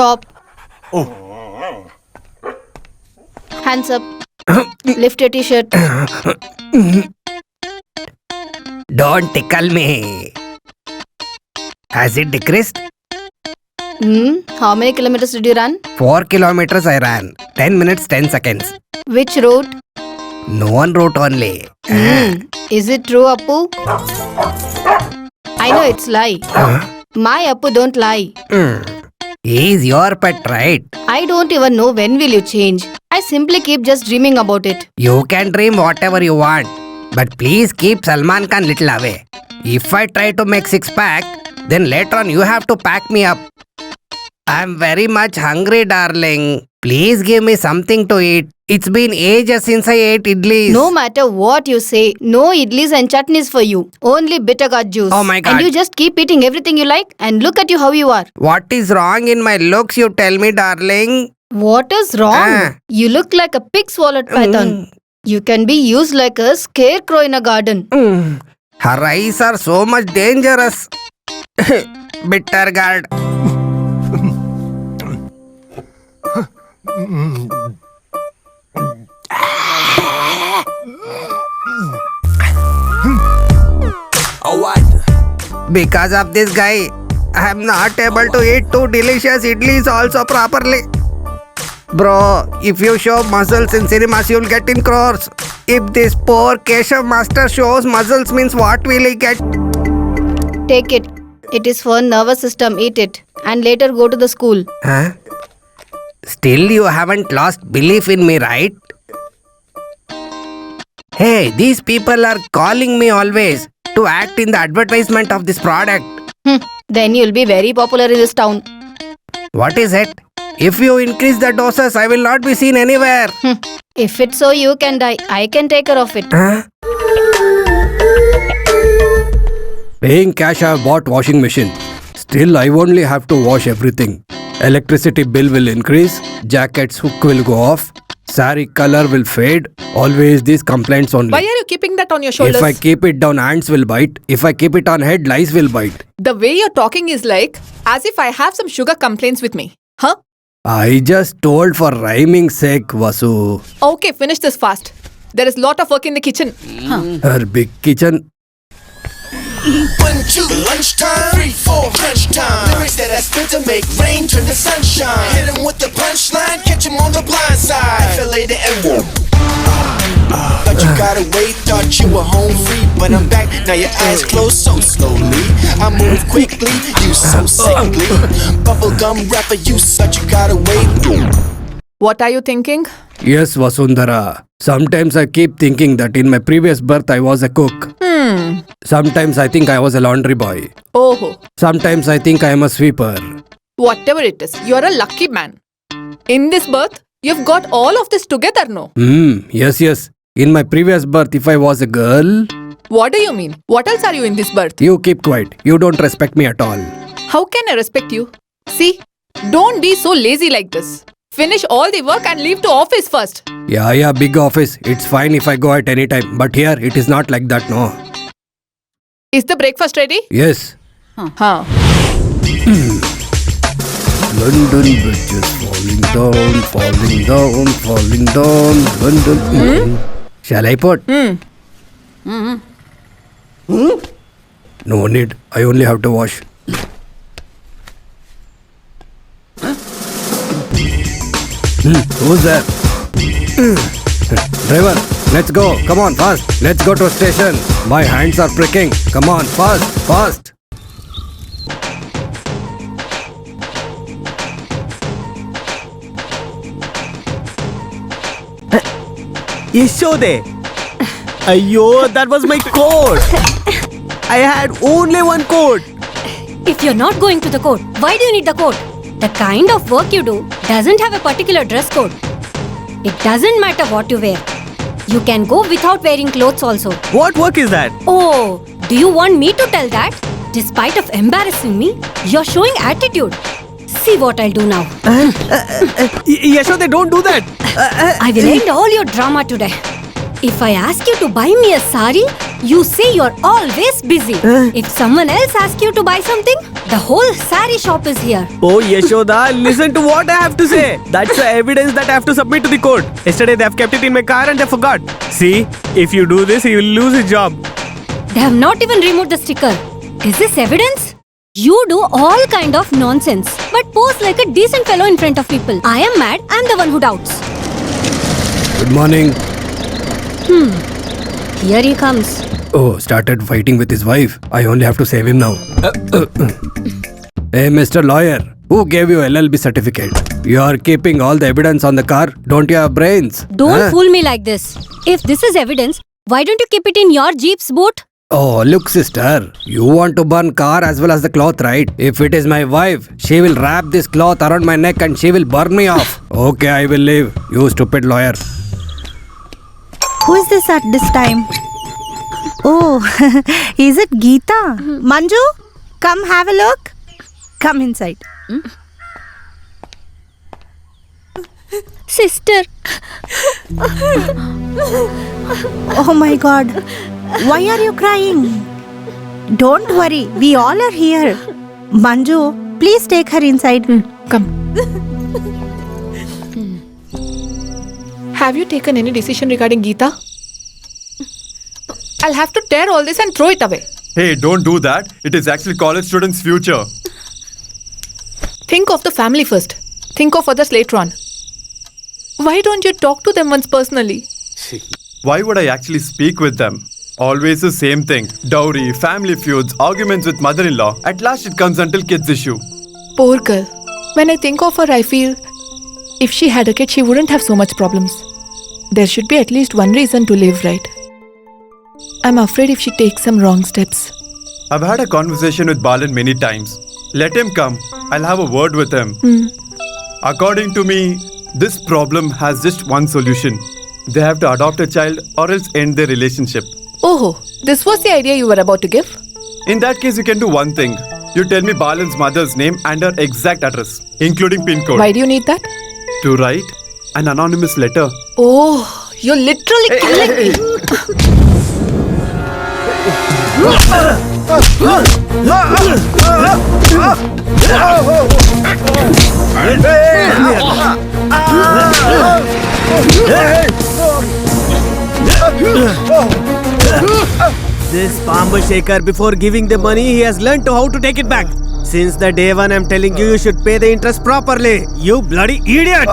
Stop. Oh. Hands up. Lift your t-shirt. Don't tickle me. Has it decreased? How many kilometers did you run? 4 kilometers I ran. 10 minutes, 10 seconds. Which route? No one wrote only. Is it true, Appu? I know it's lie. My Appu don't lie. He's your pet, right? I don't even know when will you change. I simply keep just dreaming about it. You can dream whatever you want. But please keep Salman Khan little away. If I try to make six-pack, then later on you have to pack me up. I'm very much hungry, darling. Please give me something to eat. It's been ages since I ate idlis. No matter what you say, no idlis and chutneys for you. Only bitter gourd juice. Oh my God. And you just keep eating everything you like and look at you how you are. What is wrong in my looks, you tell me, darling? What is wrong? You look like a pig swallowed python. You can be used like a scarecrow in a garden. Her eyes are so much dangerous. Bitter gourd. Because of this guy, I am not able to eat 2 delicious idlis also properly. Bro, if you show muscles in cinemas, you'll get in crores. If this poor Keshav master shows muscles, means what will he get? Take it. It is for nervous system. Eat it. And later go to the school. Huh? Still you haven't lost belief in me, right? Hey, these people are calling me always to act in the advertisement of this product. Then you'll be very popular in this town. What is it? If you increase the doses, I will not be seen anywhere. If it's so, you can die. I can take care of it. Huh? Paying cash, I have bought washing machine. Still, I only have to wash everything. Electricity bill will increase. Jacket's hook will go off. Sari color will fade. Always these complaints only. Why are you keeping that on your shoulders? If I keep it down, ants will bite. If I keep it on head, lice will bite. The way you're talking is like as if I have some sugar complaints with me. Huh? I just told for rhyming sake, Vasu. Okay, finish this fast. There is lot of work in the kitchen. Her big kitchen. 1, 2, lunchtime. 3, 4, crunch time. Lyrics that I spit to make rain turn to sunshine. Hit him with the punchline, catch him on the blind side. Feel later and whoop. Thought you got away, thought you were home free, but I'm back, now your eyes closed so slowly. I move quickly, you so sickly. Bubblegum rapper, you such you got away. What are you thinking? Yes, Vasundhara. Sometimes I keep thinking that in my previous birth I was a cook. Sometimes I think I was a laundry boy. Oh, Sometimes I think I am a sweeper. whatever it is, you're a lucky man. In this birth, you've got all of this together, no? Yes. In my previous birth, if I was a girl... What do you mean? What else are you in this birth? You keep quiet. You don't respect me at all. How can I respect you? See, don't be so lazy like this. Finish all the work and leave to office first. Yeah, big office. It's fine if I go at any time. But here, it is not like that, no. Is the breakfast ready? Yes. Huh. London Bridge is falling down. London. Shall I put? No need. I only have to wash. Who's there? Driver, let's go. Come on, fast. Let's go to station. My hands are pricking. Come on, fast. Yeshode! Ayyo, that was my coat! I had only one coat! If you're not going to the court, why do you need the coat? The kind of work you do doesn't have a particular dress code. It doesn't matter what you wear. You can go without wearing clothes also. What work is that? Oh, do you want me to tell that? Despite of embarrassing me, you're showing attitude. See what I'll do now. Yeshode, don't do that! I will end all your drama today. If I ask you to buy me a sari, You say you're always busy. If someone else asks you to buy something, the whole sari shop is here. Oh, Yashoda, listen to what I have to say. That's the evidence that I have to submit to the court. Yesterday they have kept it in my car and they forgot. See, if you do this, he will lose his job. They have not even removed the sticker. Is this evidence? You do all kind of nonsense, but pose like a decent fellow in front of people. I am mad. I'm the one who doubts. Good morning. Here he comes. Oh, started fighting with his wife. I only have to save him now. Hey, Mr. Lawyer, who gave you LLB certificate? You are keeping all the evidence on the car. Don't you have brains? Don't fool me like this. If this is evidence, why don't you keep it in your Jeep's boot? Oh, look, sister. You want to burn car as well as the cloth, right? If it is my wife, she will wrap this cloth around my neck and she will burn me off. Okay, I will leave. You stupid lawyer. Who is this at this time? Oh, is it Geeta? Manju, come have a look. Come inside. Sister. Oh my God. Why are you crying? Don't worry, we all are here. Manju, please take her inside. Come. Have you taken any decision regarding Geeta? I'll have to tear all this and throw it away. Hey, don't do that. It is actually college students' future. Think of the family first. Think of others later on. Why don't you talk to them once personally? Why would I actually speak with them? Always the same thing. Dowry, family feuds, arguments with mother-in-law. At last it comes until kids issue. Poor girl. When I think of her, I feel if she had a kid, she wouldn't have so much problems. There should be at least one reason to live right. I'm afraid if she takes some wrong steps. I've had a conversation with Balan many times. Let him come. I'll have a word with him. According to me, this problem has just one solution. They have to adopt a child or else end their relationship. Oh, this was the idea you were about to give? In that case, you can do one thing. You tell me Balan's mother's name and her exact address, including pin code. Why do you need that? To write an anonymous letter. Oh, you're literally killing me. This Pamba Shaker, before giving the money, he has learned to how to take it back. Since the day one, I'm telling you, you should pay the interest properly. You bloody idiot!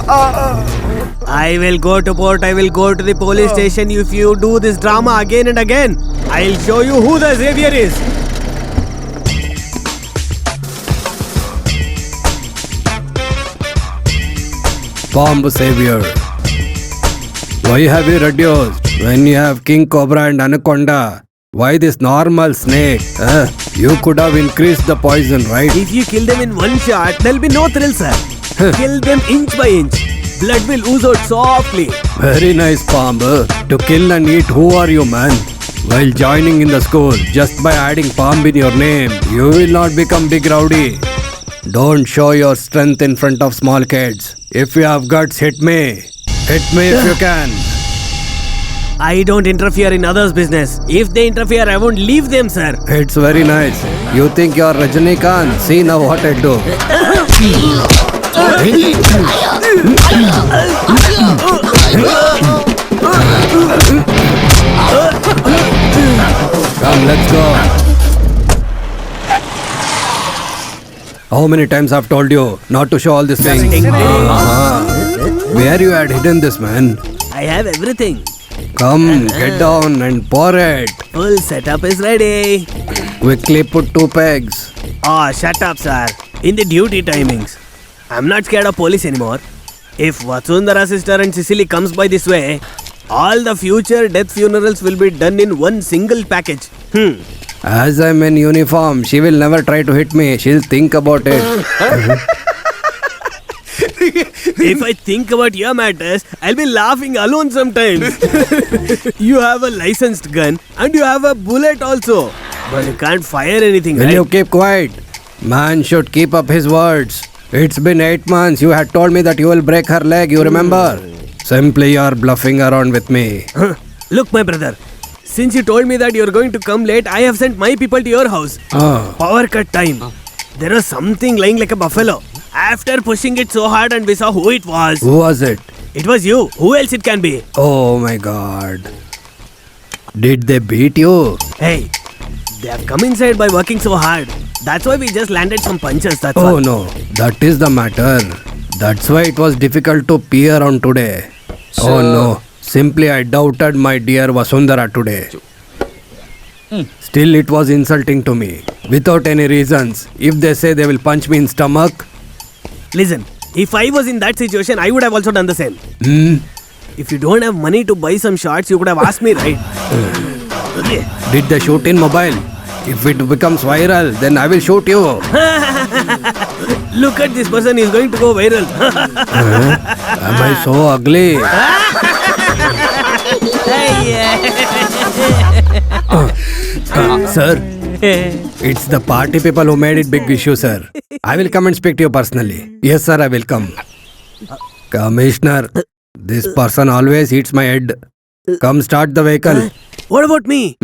I will go to court. I will go to the police station if you do this drama again and again. I'll show you who the Xavier is. Bomb Savior. Why have you reduced when you have King Cobra and Anaconda? Why this normal snake? You could have increased the poison, right? If you kill them in one shot, there'll be no thrill, sir. Kill them inch by inch. Blood will ooze out softly. Very nice, Bomb. To kill and eat, who are you, man? While joining in the school, just by adding Bomb in your name, you will not become big rowdy. Don't show your strength in front of small kids. If you have guts, hit me. Hit me if you can. I don't interfere in others' business. If they interfere, I won't leave them, sir. It's very nice. You think you're Rajinikanth? See now what I do. Come, let's go. How many times I've told you not to show all these things? Where you had hidden this, man? I have everything. Come, get down and pour it. Full setup is ready. Quickly put 2 pegs. Oh, shut up, sir. In the duty timings. I'm not scared of police anymore. If Vatsundara sister and Cicely comes by this way, all the future death funerals will be done in one single package. As I'm in uniform, she will never try to hit me. She'll think about it. If I think about your matters, I'll be laughing alone sometimes. You have a licensed gun and you have a bullet also. But you can't fire anything, Will right? you keep quiet? Man should keep up his words. It's been 8 months. You had told me that you will break her leg, you remember? Simply you're bluffing around with me. Look, my brother. Since you told me that you're going to come late, I have sent my people to your house. Power cut time. There was something lying like a buffalo. After pushing it so hard and we saw who it was. Who was it? It was you. Who else it can be? Oh my god. Did they beat you? Hey, they have come inside by working so hard. That's why we just landed some punches, that's Oh all. no, that is the matter. That's why it was difficult to pee around today. Oh no, simply I doubted my dear Vasundhara today. Still it was insulting to me. Without any reasons. If they say they will punch me in stomach. Listen, if I was in that situation, I would have also done the same. If you don't have money to buy some shorts, you could have asked me, right? Did they shoot in mobile? If it becomes viral, then I will shoot you. Look at this person, he's going to go viral. Am I so ugly? Sir, it's the party people who made it big issue, sir. I will come and speak to you personally. Yes, sir, I will come. Commissioner, this person always hits my head. Come start the vehicle. What about me?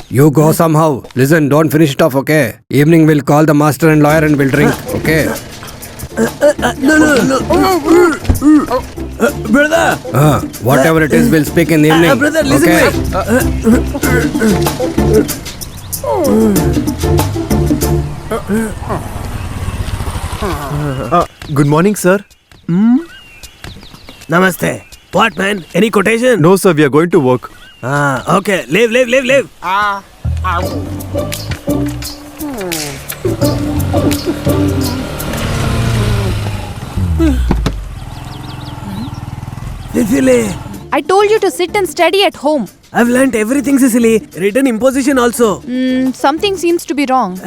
You go somehow. Listen, don't finish it off, okay? Evening we'll call the master and lawyer and we'll drink, okay? No. Brother! Whatever it is, we'll speak in the evening. Brother, listen Uh, good morning, sir. Namaste. What, man? Any quotation? No, sir, we are going to work. Okay. Live. Cecily, I told you to sit and study at home. I've learnt everything, Cecily. Written imposition also. Something seems to be wrong.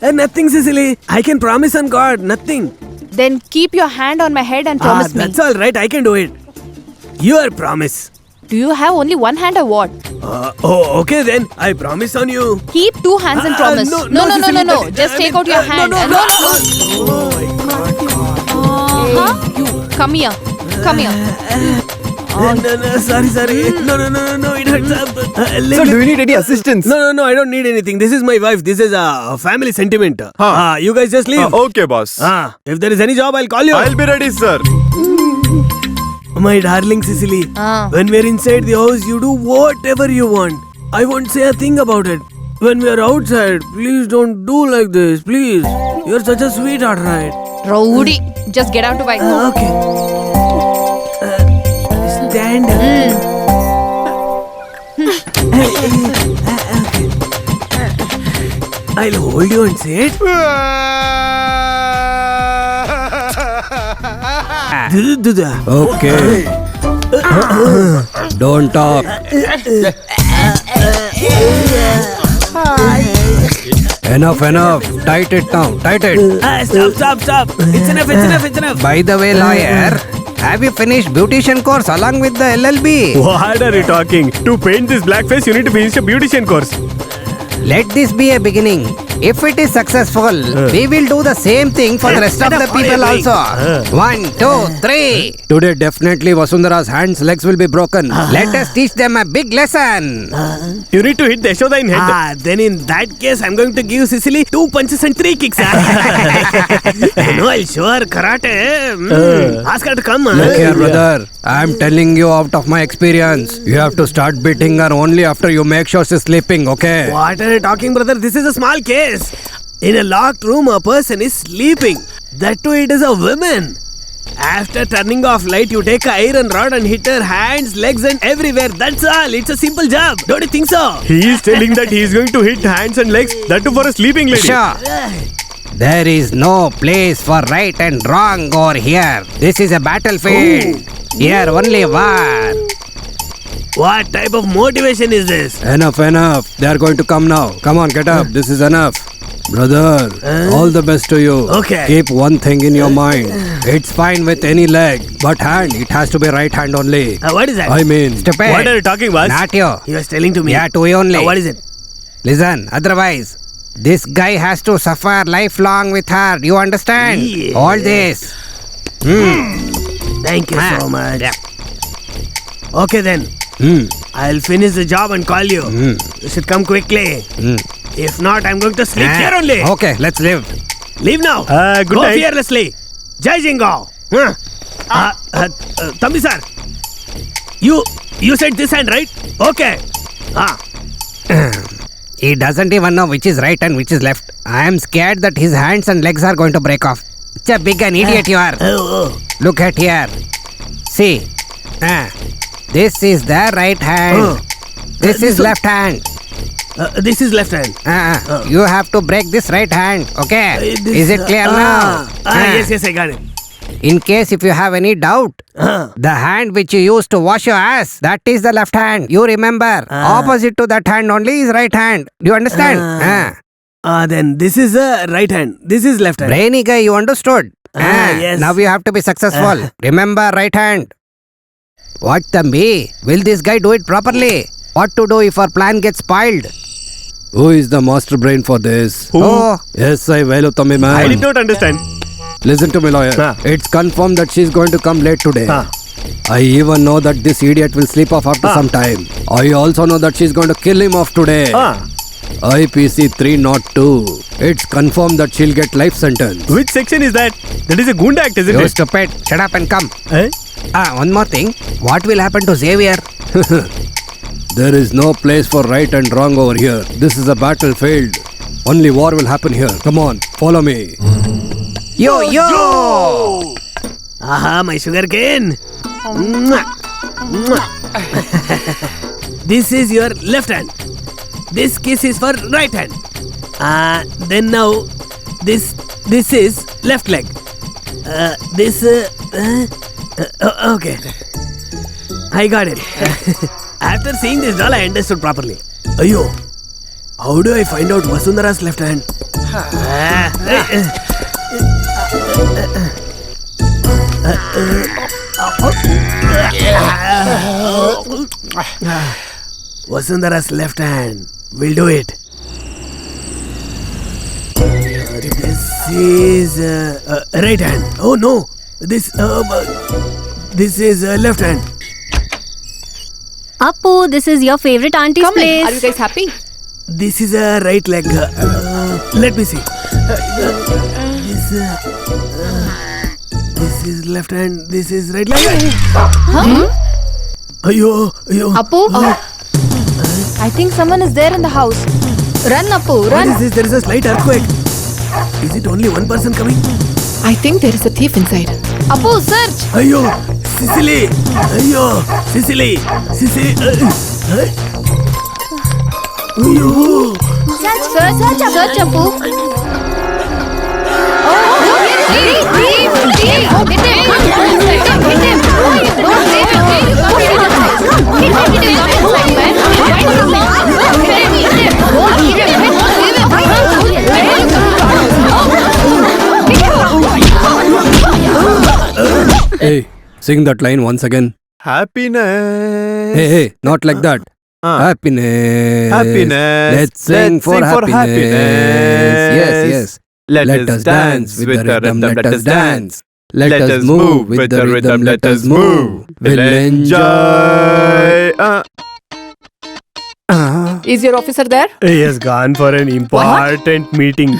Nothing, Cecily. I can promise on God, nothing. Then keep your hand on my head and promise me. That's all right. I can do it. Your promise. Do you have only one hand or what? Okay then. I promise on you. Keep two hands and promise. No, No. Cecily, Just take out your hand. No. You come here. No, sorry. No, it hurts. Sir, do you need any assistance? No, I don't need anything. This is my wife. This is a family sentiment. You guys just leave. Okay, boss. If there is any job, I'll call you. I'll be ready, sir. My darling Cecily, when we're inside the house, you do whatever you want. I won't say a thing about it. When we're outside, please don't do like this, please. You're such a sweetheart, right? Rowdy. Just get out to bike. Okay. Stand I'll hold you and say it. Okay. Don't talk. Enough. Tight it now. Tight it. Stop. It's enough. By the way, lawyer, have you finished beautician course along with the LLB? What are you talking? To paint this black face, you need to finish a beautician course. Let this be a beginning. If it is successful, we will do the same thing for the rest of the people also. 1, 2, 3. Today definitely Vasundhara's hands, legs will be broken. Let us teach them a big lesson. You need to hit Yashoda in head. Then in that case, I'm going to give Cecily 2 punches and 3 kicks. I'll show her karate. Ask her to come. Look here, brother. I'm telling you out of my experience. You have to start beating her only after you make sure she's sleeping, okay? What are you talking, brother? This is a small case. In a locked room, a person is sleeping. That too, it is a woman. After turning off light, you take an iron rod and hit her hands, legs and everywhere. That's all. It's a simple job. Don't you think so? He is telling that he is going to hit hands and legs, that too for a sleeping lady. Sure. There is no place for right and wrong over here. This is a battlefield. Here only war. What type of motivation is this? Enough. They are going to come now. Come on, get up. This is enough. Brother, all the best to you. Okay. Keep one thing in your mind. It's fine with any leg, but hand, it has to be right hand only. What is that? I mean, Stupid. What are you talking, boss? Not you. He was telling to me. Yeah, to you only. What is it? Listen, otherwise, this guy has to suffer lifelong with her. You understand? Yeah. All this. Thank you so much. Okay then. I'll finish the job and call you. You should come quickly. If not, I'm going to sleep here only. Okay, let's live. Leave now. Good Go night. fearlessly. Jai Jingo. Tambi sir, you said this hand, right? Okay. He doesn't even know which is right and which is left. I am scared that his hands and legs are going to break off. Such a big an idiot you are. Look at here. See. This is the right hand. This is left hand. This is left hand. You have to break this right hand. Okay. Is it clear now? Yes, I got it. In case if you have any doubt, the hand which you use to wash your ass, that is the left hand. You remember. Opposite to that hand only is right hand. Do you understand? Then this is right hand. This is left hand. Brainy guy, you understood? Yes. Now you have to be successful. Remember right hand. What, Tambi? Will this guy do it properly? What to do if our plan gets spoiled? Who is the master brain for this? Oh, SI Veluthambi man. I did not understand. Listen to me, lawyer. It's confirmed that she's going to come late today. I even know that this idiot will sleep off after some time. I also know that she's going to kill him off today. IPC 302. It's confirmed that she'll get life sentence. Which section is that? That is a Gunda Act, isn't you it? stupid. Shut up and come. Eh? One more thing. What will happen to Xavier? There is no place for right and wrong over here. This is a battlefield. Only war will happen here. Come on, follow me. Yo! Aha, my sugar cane. This is your left hand. This kiss is for right hand. Then now, this is left leg. Okay. I got it. After seeing this doll, I understood properly. Ayo, how do I find out Vasundhara's left hand? Vasundhara's left hand. We'll do it. This is right hand. Oh no, this is left hand. Appu, this is your favorite auntie's Come in. place. Are you guys happy? This is a right leg. Let me see. This is left hand. This is right leg. Ayo. Appu, I think someone is there in the house. Run, Appu, What run. is this? There is a slight earthquake. Is it only one person coming? I think there is a thief inside. Appu, search. Ayo, Sicily. Sicily. Ayo. Search, Appu. Hey, sing that line once again. Happiness. Hey, not like that. Happiness. Happiness. Let's sing for happiness. Yes. Let us dance with the rhythm. Let us dance. Let us move with the rhythm. Let us move. We'll enjoy. Is your officer there? He has gone for an important meeting.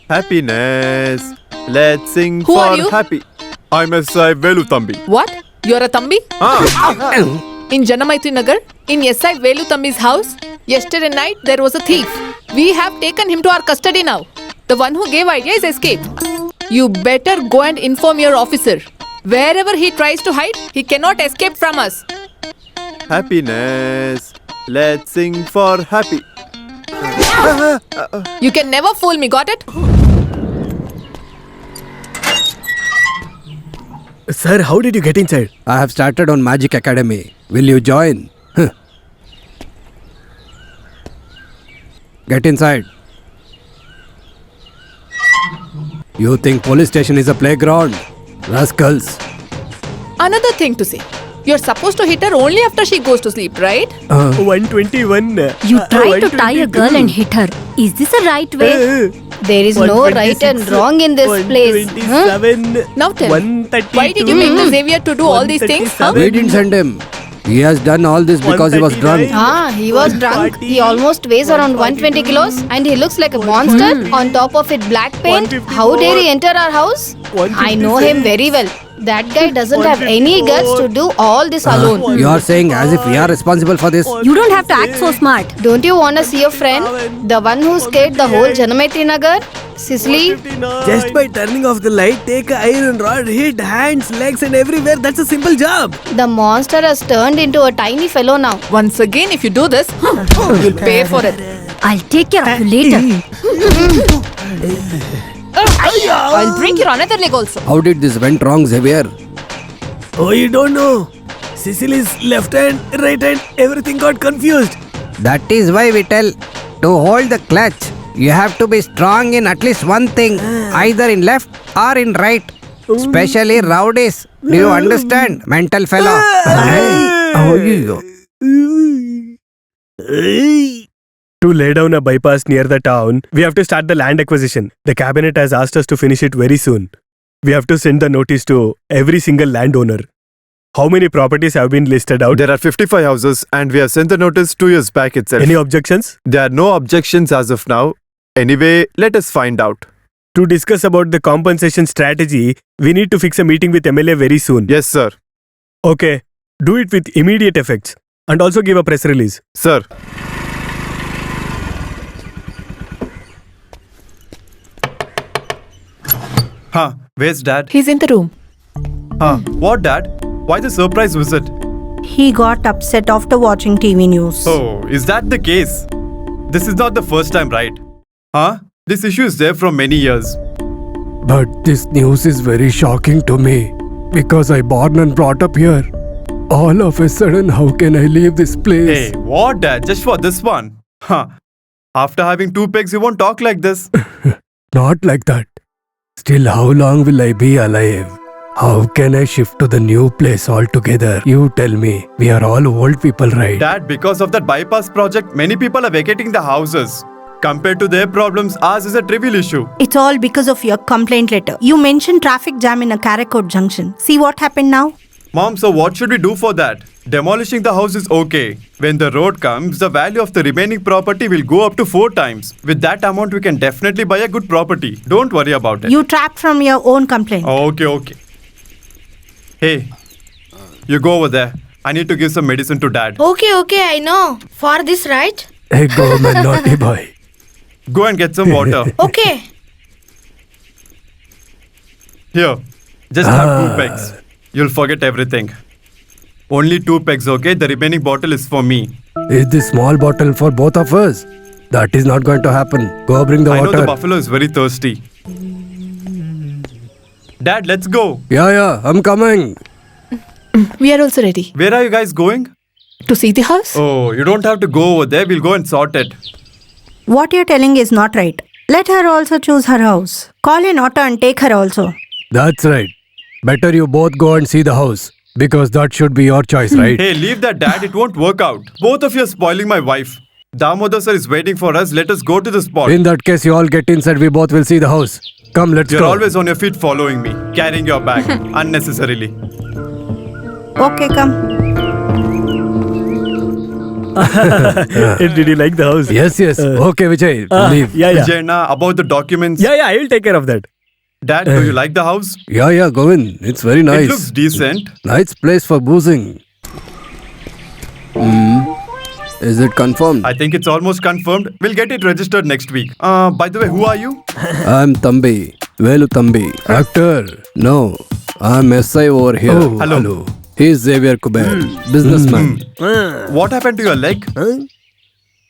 Happiness. Let's sing Who for are you? happy. I'm SI Veluthambi. What? You're a Thambi? In Janamaitri Nagar, in SI Velu Thambi's house, yesterday night there was a thief. We have taken him to our custody now. The one who gave idea is escaped. You better go and inform your officer. Wherever he tries to hide, he cannot escape from us. Happiness. Let's sing for happy. You can never fool me, got it? Sir, how did you get inside? I have started on Magic Academy. Will you join? Get inside. You think police station is a playground? Rascals. Another thing to say. You're supposed to hit her only after she goes to sleep, right? 121. You try to tie a girl and hit her. Is this a right way? There is no right and wrong in this place. Huh? 127. Now tell me, why did you make the Xavier to do all these things? Huh? We didn't send him. He has done all this because he was drunk. He was drunk. He almost weighs around 120 kilos and he looks like a monster. On top of it, black paint. How dare he enter our house? I know him very well. That guy doesn't have any guts to do all this alone. You are saying as if we are responsible for this. You don't have to act so smart. Don't you want to see your friend? The one who scared the whole Janametri Nagar? Cicely? Just by turning off the light, take an iron rod, hit hands, legs and everywhere. That's a simple job. The monster has turned into a tiny fellow now. Once again, if you do this, you'll pay for it. I'll take care of you later. I'll break your another leg also. How did this went wrong, Xavier? Oh, you don't know. Cecily's left hand, right hand, everything got confused. That is why we tell to hold the clutch. You have to be strong in at least one thing, either in left or in right. Especially rowdies. Do you understand, mental fellow? To lay down a bypass near the town, we have to start the land acquisition. The cabinet has asked us to finish it very soon. We have to send the notice to every single landowner. How many properties have been listed out? There are 55 houses and we have sent the notice 2 years back itself. Any objections? There are no objections as of now. Anyway, let us find out. To discuss about the compensation strategy, we need to fix a meeting with MLA very soon. Yes, sir. Okay, do it with immediate effects and also give a press release. Sir. Huh, where's Dad? He's in the room. Huh, what Dad? Why the surprise visit? He got upset after watching TV news. Oh, is that the case? This is not the first time, right? Huh? This issue is there from many years. But this news is very shocking to me because I born and brought up here. All of a sudden, how can I leave this place? Hey, what Dad? Just for this one? Huh. After having 2 pegs, you won't talk like this. Not like that. Still, how long will I be alive? How can I shift to the new place altogether? You tell me. We are all old people, right? Dad, because of that bypass project, many people are vacating the houses. Compared to their problems, ours is a trivial issue. It's all because of your complaint letter. You mentioned traffic jam in a Karakot junction. See what happened now? Mom, so what should we do for that? Demolishing the house is okay. When the road comes, the value of the remaining property will go up to 4 times. With that amount, we can definitely buy a good property. Don't worry about it. You trapped from your own complaint. Okay. Hey, you go over there. I need to give some medicine to Dad. Okay, I know. For this, right? Hey, go, man, naughty boy. Go and get some water. Okay. Here, just have 2 pegs. You'll forget everything. Only 2 pegs, okay? The remaining bottle is for me. Is this small bottle for both of us? That is not going to happen. Go bring the I know water. the buffalo is very thirsty. Dad, let's go. Yeah, I'm coming. We are also ready. Where are you guys going? To see the house? Oh, you don't have to go over there. We'll go and sort it. What you're telling is not right. Let her also choose her house. Call an auto and take her also. That's right. Better you both go and see the house. Because that should be your choice, right? Hey, leave that, Dad. It won't work out. Both of you are spoiling my wife. Damodar sir is waiting for us. Let us go to the spot. In that case, you all get inside. We both will see the house. Come, let's You're go. always on your feet following me, carrying your bag unnecessarily. Okay, come. Did you like the house? Yes. Okay, Vijay, leave. Yeah. Vijayna, about the documents. Yeah, I will take care of that. Dad, do you like the house? Yeah, go in. It's very nice. It looks decent. Nice place for boozing. Is it confirmed? I think it's almost confirmed. We'll get it registered next week. By the way, who are you? I'm Thambi. Velu Thambi. Actor. No. I'm SI over here. Oh, hello. He's Xavier Kuber. Businessman. What happened to your leg?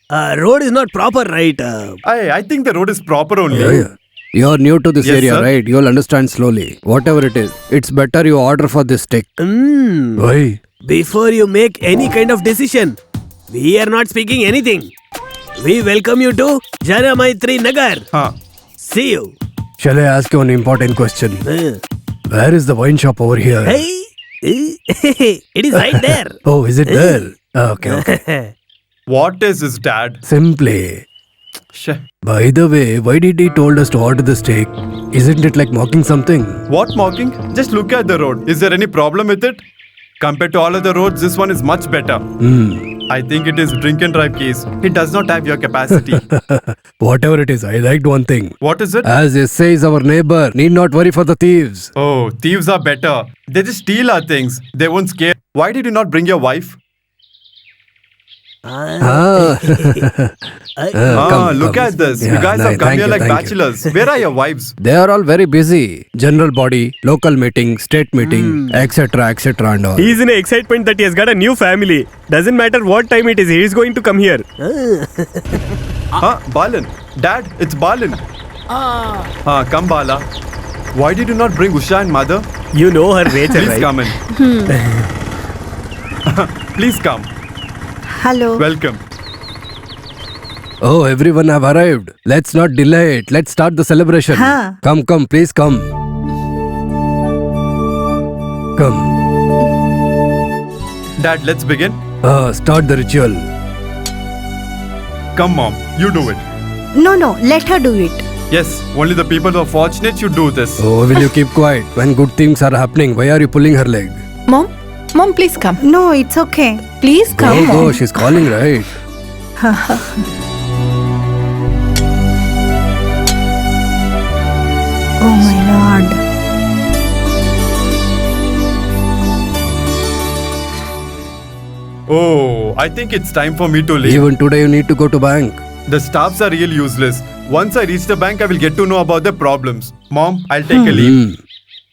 Road is not proper, right? I think the road is proper only. Yeah. You're new to this Yes, area, sir. right? You'll understand slowly. Whatever it is, it's better you order for this stick. Why? Before you make any kind of decision, we are not speaking anything. We welcome you to Janamaitri Nagar. Huh. See you. Shall I ask you an important question? Where is the wine shop over here? Hey, it is right there. Oh, is it there? Okay. What is this, Dad? Simply, Shh. By the way, why did he told us to order the steak? Isn't it like mocking something? What mocking? Just look at the road. Is there any problem with it? Compared to all other roads, this one is much better. I think it is drink and drive case. It does not have your capacity. Whatever it is, I liked one thing. What is it? As SA is our neighbor, need not worry for the thieves. Oh, thieves are better. They just steal our things. They won't scare. Why did you not bring your wife? Ah. Look at this. You guys have come here like bachelors. Where are your wives? They are all very busy. General body, local meeting, state meeting, etc., etc. and all. He's in excitement that he has got a new family. Doesn't matter what time it is, he is going to come here. Balan. Dad, it's Balan. Come Bala. Why did you not bring Usha and mother? You know her nature, Please right? come in. Please come. Hello. Welcome. Oh, everyone have arrived. Let's not delay it. Let's start the celebration. Huh. Come, please come. Come. Dad, let's begin. Start the ritual. Come, Mom. You do it. No, let her do it. Yes, only the people who are fortunate should do this. Oh, will you keep quiet? When good things are happening, why are you pulling her leg? Mom, please come. No, it's okay. Please come. Go, she's calling, right? Oh my lord. Oh, I think it's time for me to leave. Even today you need to go to bank. The staffs are really useless. Once I reach the bank, I will get to know about their problems. Mom, I'll take a leave.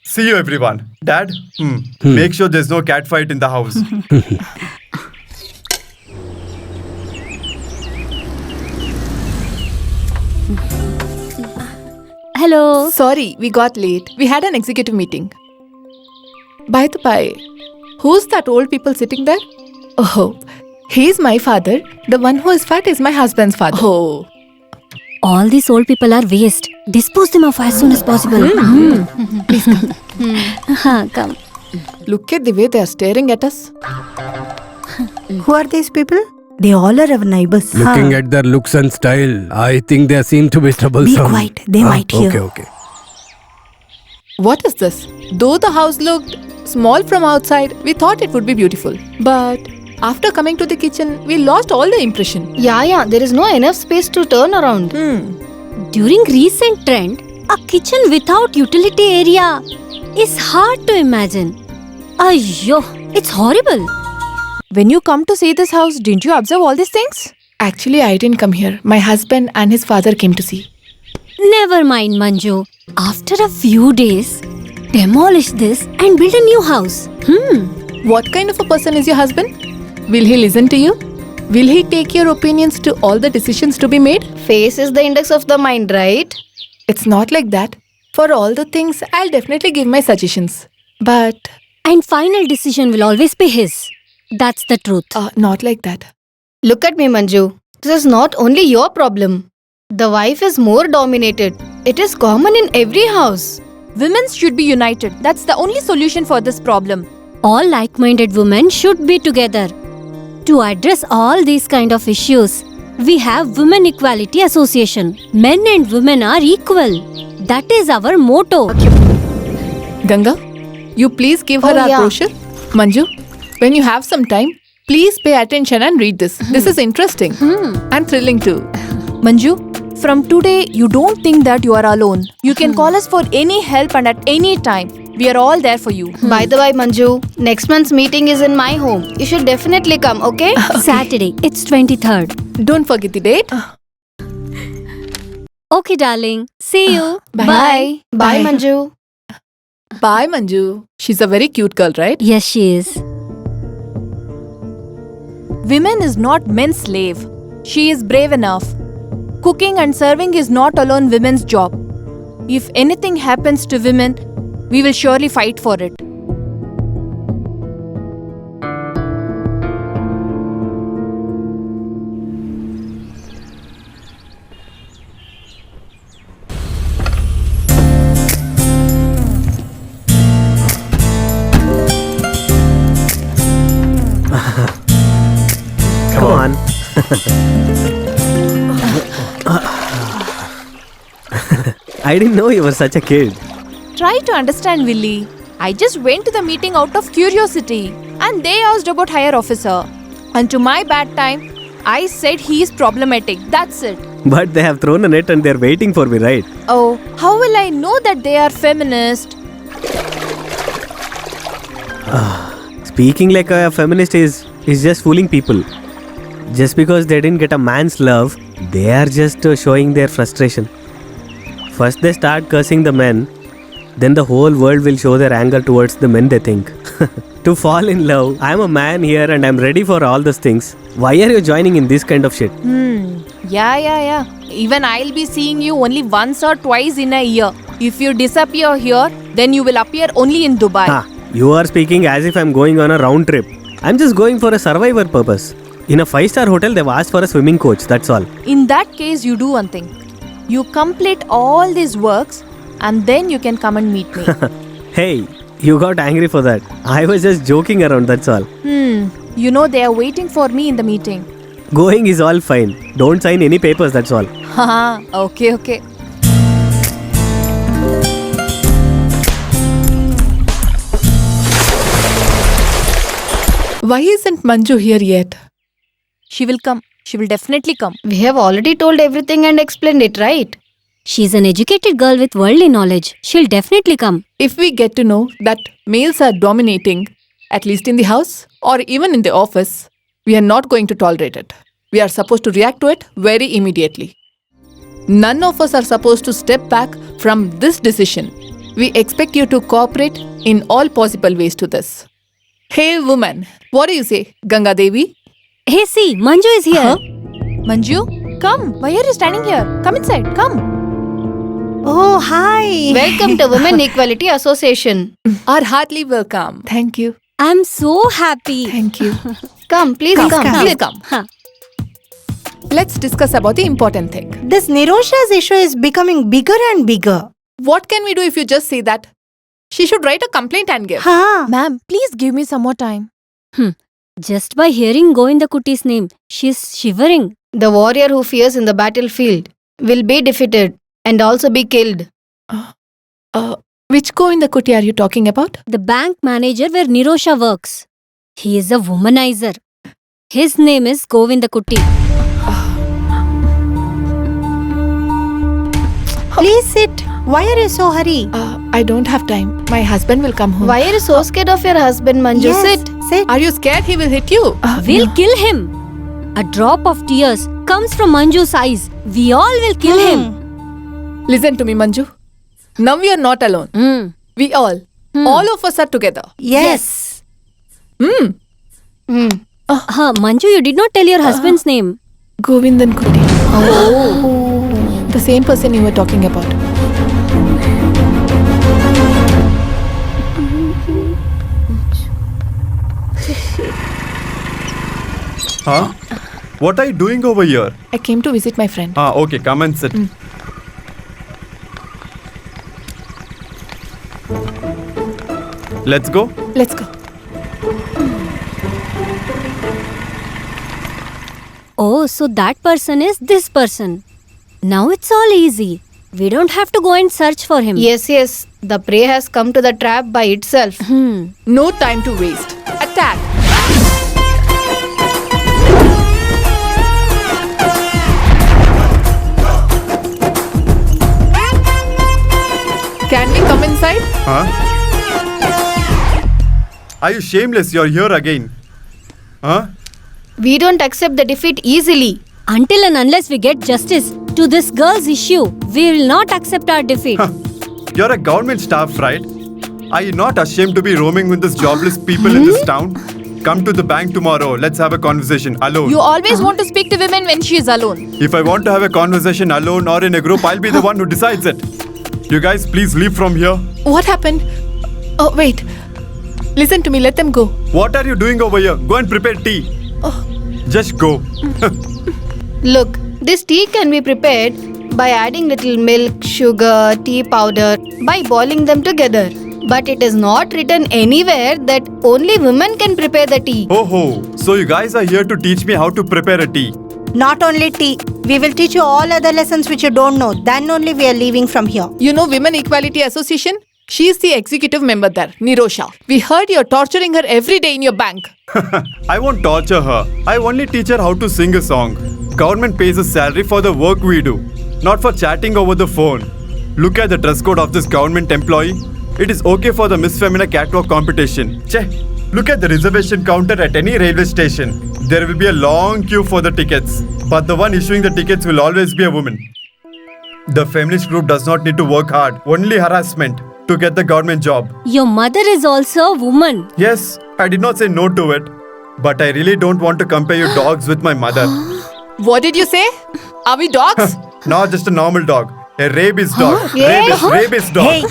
See you, everyone. Dad, make sure there's no cat fight in the house. Hello. Sorry, we got late. We had an executive meeting. By the by, who's that old people sitting there? Oh, he's my father. The one who is fat is my husband's father. Oh. All these old people are waste. Dispose them off as soon as possible. Please come. Come. Look at the way they are staring at us. Who are these people? They all are our neighbors. Looking at their looks and style, I think they seem to be troublesome. Be quiet, they might hear. Okay. What is this? Though the house looked small from outside, we thought it would be beautiful. But after coming to the kitchen, we lost all the impression. Yeah, there is no enough space to turn around. During recent trend, a kitchen without utility area is hard to imagine. Ayyo, it's horrible. When you come to see this house, didn't you observe all these things? Actually, I didn't come here. My husband and his father came to see. Never mind, Manju. After a few days, demolish this and build a new house. What kind of a person is your husband? Will he listen to you? Will he take your opinions to all the decisions to be made? Face is the index of the mind, right? It's not like that. For all the things, I'll definitely give my suggestions. But And final decision will always be his. That's the truth. not like that. Look at me, Manju. This is not only your problem. The wife is more dominated. It is common in every house. Women should be united. That's the only solution for this problem. All like-minded women should be together. To address all these kind of issues, we have Women Equality Association. Men and women are equal. That is our motto. Ganga, you please give her Oh, our yeah. brochure. Manju, when you have some time, please pay attention and read this. This is interesting and thrilling too. Manju, from today, you don't think that you are alone. You can call us for any help and at any time. We are all there for you. By the way, Manju, next month's meeting is in my home. You should definitely come, okay? Saturday, it's 23rd. Don't forget the date. Okay, darling. See you. Bye. Bye, Manju. Bye, Manju. She's a very cute girl, right? Yes, she is. Women is not men's slave. She is brave enough. Cooking and serving is not alone women's job. If anything happens to women, we will surely fight for it. Come on. I didn't know you were such a kid. Try to understand, Willie. I just went to the meeting out of curiosity and they asked about higher officer. And to my bad time, I said he is problematic. That's it. But they have thrown a net and they're waiting for me, right? Oh, how will I know that they are feminist? Speaking like a feminist is just fooling people. Just because they didn't get a man's love, they are just showing their frustration. First they start cursing the men, then the whole world will show their anger towards the men they think. To fall in love, I'm a man here and I'm ready for all those things. Why are you joining in this kind of shit? Yeah. Even I'll be seeing you only once or twice in a year. If you disappear here, then you will appear only in Dubai. You are speaking as if I'm going on a round trip. I'm just going for a survivor purpose. In a 5-star hotel, they've asked for a swimming coach, that's all. In that case, you do one thing. You complete all these works and then you can come and meet me. Hey, you got angry for that. I was just joking around, that's all. You know they are waiting for me in the meeting. Going is all fine. Don't sign any papers, that's all. Haha, okay. Why isn't Manju here yet? She will come. She will definitely come. We have already told everything and explained it, right? She's an educated girl with worldly knowledge. She'll definitely come. If we get to know that males are dominating, at least in the house or even in the office, we are not going to tolerate it. We are supposed to react to it very immediately. None of us are supposed to step back from this decision. We expect you to cooperate in all possible ways to this. Hey woman, what do you say, Ganga Devi? Hey, see, Manju is here. Manju, come. Why are you standing here? Come inside. Come. Oh, hi. Welcome to Women Equality Association. Are heartily welcome. Thank you. I'm so happy. Thank you. Come, please come. Please come. Let's discuss about the important thing. This Nirosha's issue is becoming bigger and bigger. What can we do if you just say that? She should write a complaint and give. Ma'am, please give me some more time. Just by hearing Govinda Kutti's name, she's shivering. The warrior who fears in the battlefield will be defeated and also be killed. Which Govinda Kutti are you talking about? The bank manager where Nirosha works. He is a womanizer. His name is Govinda Kutti. Please sit. Why are you so hurry? I don't have time. My husband will come home. Why are you so scared of your husband, Manju? Yes, sit. Are you scared he will hit you? We'll kill him. A drop of tears comes from Manju's eyes. We all will kill him. Listen to me, Manju. Now we are not alone. We all of us are together. Yes. Manju, you did not tell your husband's name. Govindan Kutti. Oh. The same person you were talking about. Huh? What are you doing over here? I came to visit my friend. Okay, come and sit. Let's go. Let's go. Oh, so that person is this person. Now it's all easy. We don't have to go and search for him. Yes. The prey has come to the trap by itself. No time to waste. Attack! Can we come inside? Huh? Are you shameless? You're here again. Huh? We don't accept the defeat easily. Until and unless we get justice to this girl's issue, we will not accept our defeat. You're a government staff, right? Are you not ashamed to be roaming with these jobless people in this town? Come to the bank tomorrow. Let's have a conversation alone. You always want to speak to women when she is alone. If I want to have a conversation alone or in a group, I'll be the one who decides it. You guys, please leave from here. What happened? Oh, wait. Listen to me. Let them go. What are you doing over here? Go and prepare tea. Just go. Look, this tea can be prepared by adding little milk, sugar, tea powder, by boiling them together. But it is not written anywhere that only women can prepare the tea. Oh, so you guys are here to teach me how to prepare a tea. Not only tea. We will teach you all other lessons which you don't know. Then only we are leaving from here. You know Women Equality Association? She is the executive member there, Nirosha. We heard you're torturing her every day in your bank. I won't torture her. I only teach her how to sing a song. Government pays a salary for the work we do, not for chatting over the phone. Look at the dress code of this government employee. It is okay for the Miss Femina catwalk competition. Che, look at the reservation counter at any railway station. There will be a long queue for the tickets, but the one issuing the tickets will always be a woman. The feminist group does not need to work hard, only harassment to get the government job. Your mother is also a woman. Yes, I did not say no to it, but I really don't want to compare you dogs with my mother. What did you say? Are we dogs? Not just a normal dog, a rabies dog. Yeah. Rabies dog. Hey,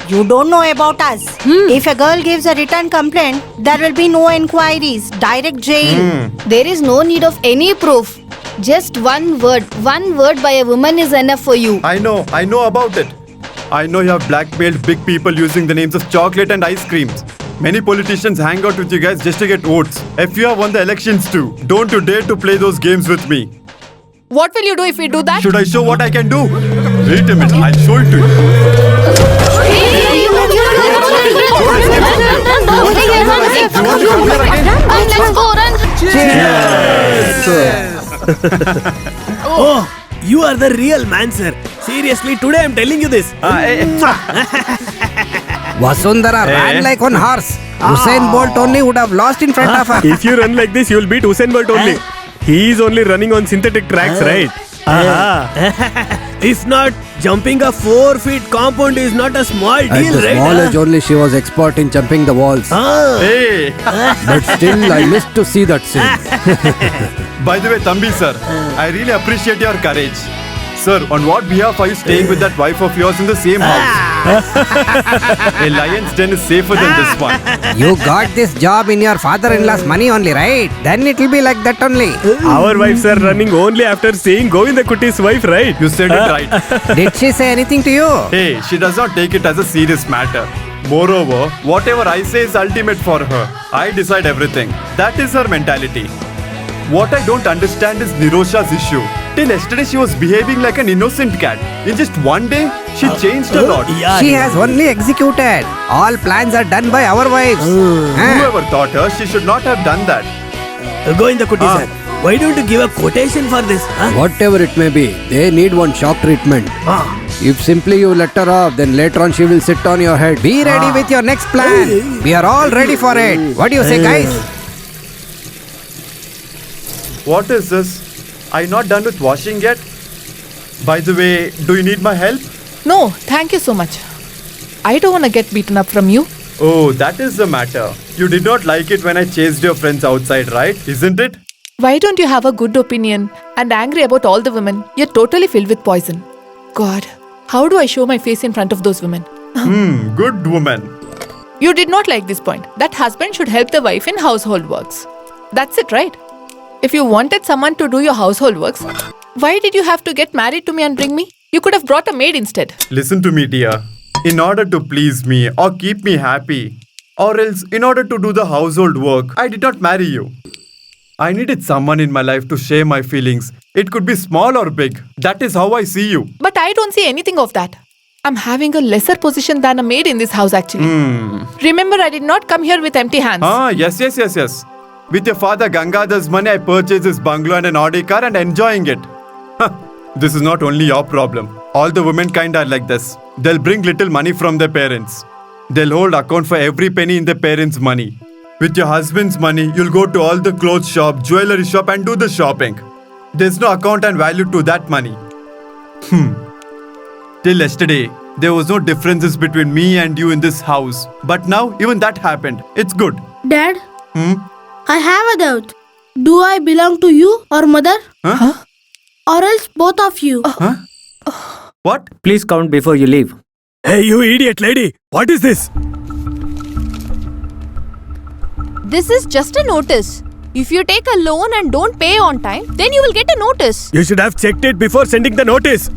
you don't know about us. If a girl gives a written complaint, there will be no inquiries. Direct jail. There is no need of any proof. Just one word by a woman is enough for you. I know about it. I know you have blackmailed big people using the names of chocolate and ice creams. Many politicians hang out with you guys just to get votes. If you have won the elections too, don't you dare to play those games with me. What will you do if we do that? Should I show what I can do? Wait a minute, I'll show it to you. Let's go, run. Oh, you are the real man, sir. Seriously, today I'm telling you this. Vasundhara ran like one horse. Usain Bolt only would have lost in front of her. If you run like this, you'll beat Usain Bolt only. He is only running on synthetic tracks, right? If not, jumping a 4 feet compound is not a small At deal, the right? small age only she was expert in jumping the walls. Hey! But still I missed to see that scene. By the way, Thambi sir, I really appreciate your courage. Sir, on what behalf are you staying with that wife of yours in the same house? A lion's den is safer than this one. You got this job in your father-in-law's money only, right? Then it will be like that only. Our wives are running only after seeing Govinda Kutti's wife, right? You said it right. Did she say anything to you? Hey, she does not take it as a serious matter. Moreover, whatever I say is ultimate for her. I decide everything. That is her mentality. What I don't understand is Nirosha's issue. Till yesterday she was behaving like an innocent cat. In just one day, she changed a lot. She has only executed. All plans are done by our wives. Whoever taught her, she should not have done that. Govinda Kutti, sir. Why don't you give a quotation for this? Whatever it may be, they need one shock treatment. If simply you let her off, then later on she will sit on your head. Be ready with your next plan. We are all ready for it. What do you say, guys? What is this? Are you not done with washing yet? By the way, do you need my help? No, thank you so much. I don't want to get beaten up from you. Oh, that is the matter. You did not like it when I chased your friends outside, right? Isn't it? Why don't you have a good opinion and angry about all the women? You're totally filled with poison. God, how do I show my face in front of those women? Good woman. You did not like this point. That husband should help the wife in household works. That's it, right? If you wanted someone to do your household works, why did you have to get married to me and bring me? You could have brought a maid instead. Listen to me, dear. In order to please me or keep me happy, or else in order to do the household work, I did not marry you. I needed someone in my life to share my feelings. It could be small or big. That is how I see you. But I don't see anything of that. I'm having a lesser position than a maid in this house actually. Remember, I did not come here with empty hands. Yes. With your father Gangadhar's money, I purchased this bungalow and an Audi car and enjoying it. This is not only your problem. All the womenkind are like this. They'll bring little money from their parents. They'll hold account for every penny in their parents' money. With your husband's money, you'll go to all the clothes shop, jewelry shop and do the shopping. There's no account and value to that money. Till yesterday, there was no differences between me and you in this house. But now, even that happened. It's good. Dad? I have a doubt. Do I belong to you or mother? Or else both of you? What? Please count before you leave. Hey, you idiot lady. What is this? This is just a notice. If you take a loan and don't pay on time, then you will get a notice. You should have checked it before sending the notice.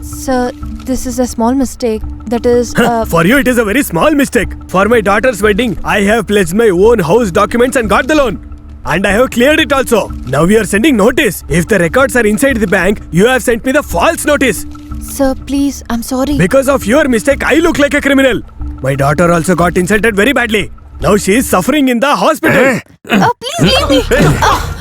Sir, this is a small mistake. That is, For you, it is a very small mistake. For my daughter's wedding, I have pledged my own house documents and got the loan. And I have cleared it also. Now we are sending notice. If the records are inside the bank, you have sent me the false notice. sir, please, I'm sorry. Because of your mistake, I look like a criminal. My daughter also got insulted very badly. Now she is suffering in the hospital. Please leave me.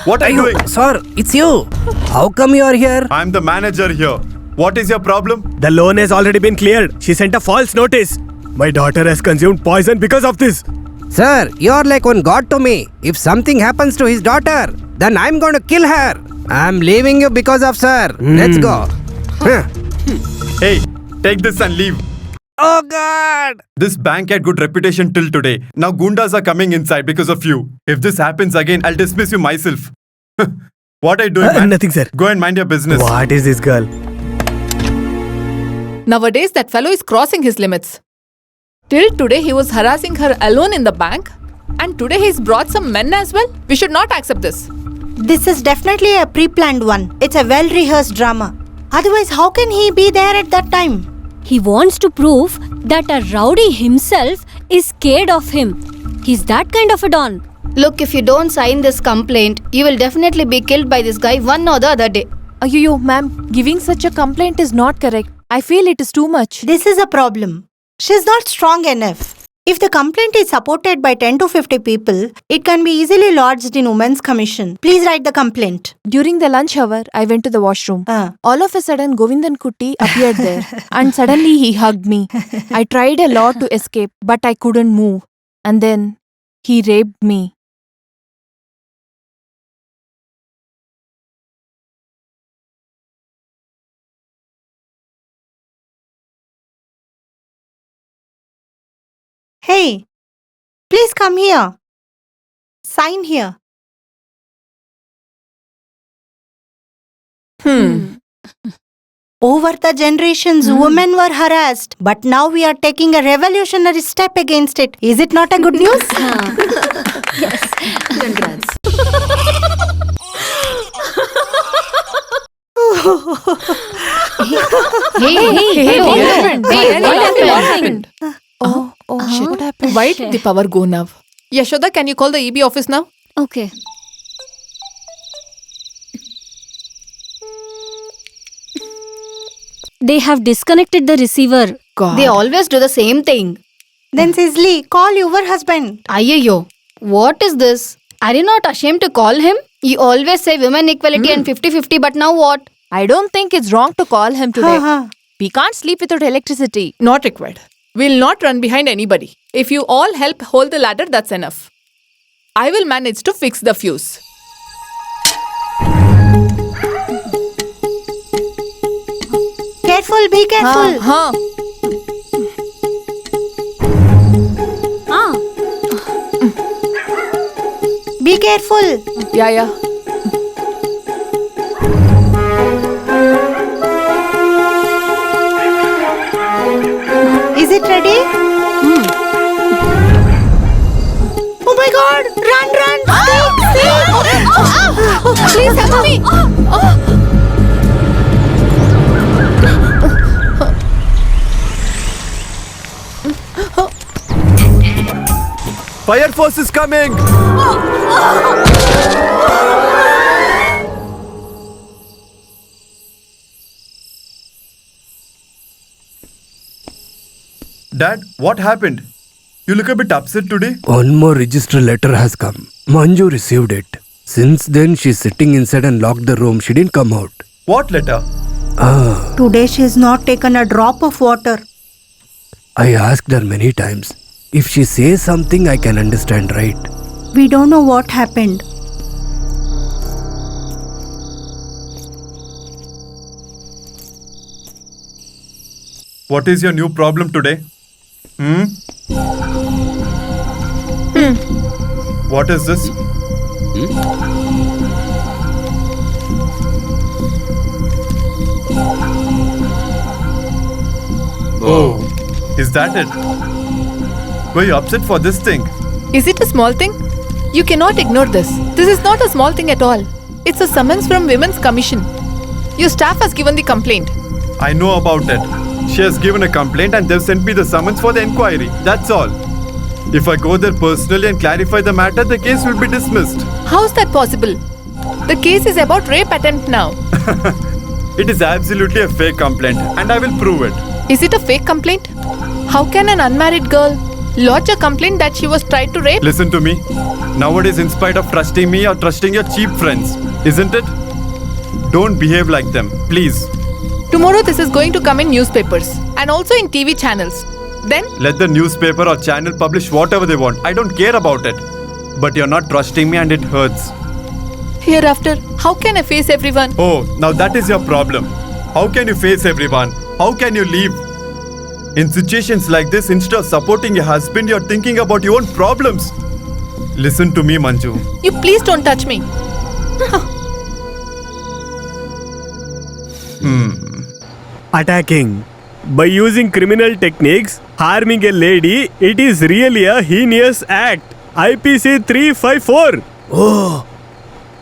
What are you doing? Sir, it's you. How come you are here? I'm the manager here. What is your problem? The loan has already been cleared. She sent a false notice. My daughter has consumed poison because of this. Sir, you are like one god to me. If something happens to his daughter, then I'm going to kill her. I'm leaving you because of sir. Let's go. Hey, take this and leave. Oh God! This bank had good reputation till today. Now Gundas are coming inside because of you. If this happens again, I'll dismiss you myself. What are you doing, man? Nothing, sir. Go and mind your business. What is this girl? Nowadays, that fellow is crossing his limits. Till today, he was harassing her alone in the bank. And today, he's brought some men as well. We should not accept this. This is definitely a pre-planned one. It's a well-rehearsed drama. Otherwise, how can he be there at that time? He wants to prove that a rowdy himself is scared of him. He's that kind of a don. Look, if you don't sign this complaint, you will definitely be killed by this guy one or the other day. Ayyo, ma'am, giving such a complaint is not correct. I feel it is too much. This is a problem. She's not strong enough. If the complaint is supported by 10 to 50 people, it can be easily lodged in Women's Commission. Please write the complaint. During the lunch hour, I went to the washroom. All of a sudden, Govindan Kutti appeared there. And suddenly he hugged me. I tried a lot to escape, but I couldn't move. And then, he raped me. Hey, please come here. Sign here. Over the generations, women were harassed, but now we are taking a revolutionary step against it. Is it not a good news? Yes, congrats. Hey, what happened? What happened? Oh, shit. What happened? Why did the power go now? Yashoda, can you call the EB office now? Okay. They have disconnected the receiver. God. They always do the same thing. Then Sizzly, call your husband. Ayyo, what is this? Are you not ashamed to call him? You always say women equality and 50-50, but now what? I don't think it's wrong to call him today. We can't sleep without electricity. Not required. We'll not run behind anybody. If you all help hold the ladder, that's enough. I will manage to fix the fuse. Careful, be careful. Be careful. Yeah. Is it ready? Oh my God! Run! Please help me! Fire force is coming! Dad, what happened? You look a bit upset today. One more register letter has come. Manju received it. Since then, she's sitting inside and locked the room. She didn't come out. What letter? Today she's not taken a drop of water. I asked her many times. If she says something, I can understand, right? We don't know what happened. What is your new problem today? What is this? Oh, is that it? Were you upset for this thing? Is it a small thing? You cannot ignore this. This is not a small thing at all. It's a summons from Women's Commission. Your staff has given the complaint. I know about it. She has given a complaint and they've sent me the summons for the inquiry. That's all. If I go there personally and clarify the matter, the case will be dismissed. How's that possible? The case is about rape attempt now. It is absolutely a fake complaint and I will prove it. Is it a fake complaint? How can an unmarried girl lodge a complaint that she was tried to rape? Listen to me. Nowadays, in spite of trusting me or trusting your cheap friends, isn't it? Don't behave like them, please. Tomorrow this is going to come in newspapers and also in TV channels. Then? Let the newspaper or channel publish whatever they want. I don't care about it. But you're not trusting me and it hurts. Hereafter, how can I face everyone? Oh, now that is your problem. How can you face everyone? How can you leave? In situations like this, instead of supporting your husband, you're thinking about your own problems. Listen to me, Manju. You please don't touch me. Attacking. By using criminal techniques, harming a lady, it is really a heinous act. IPC 354. Oh,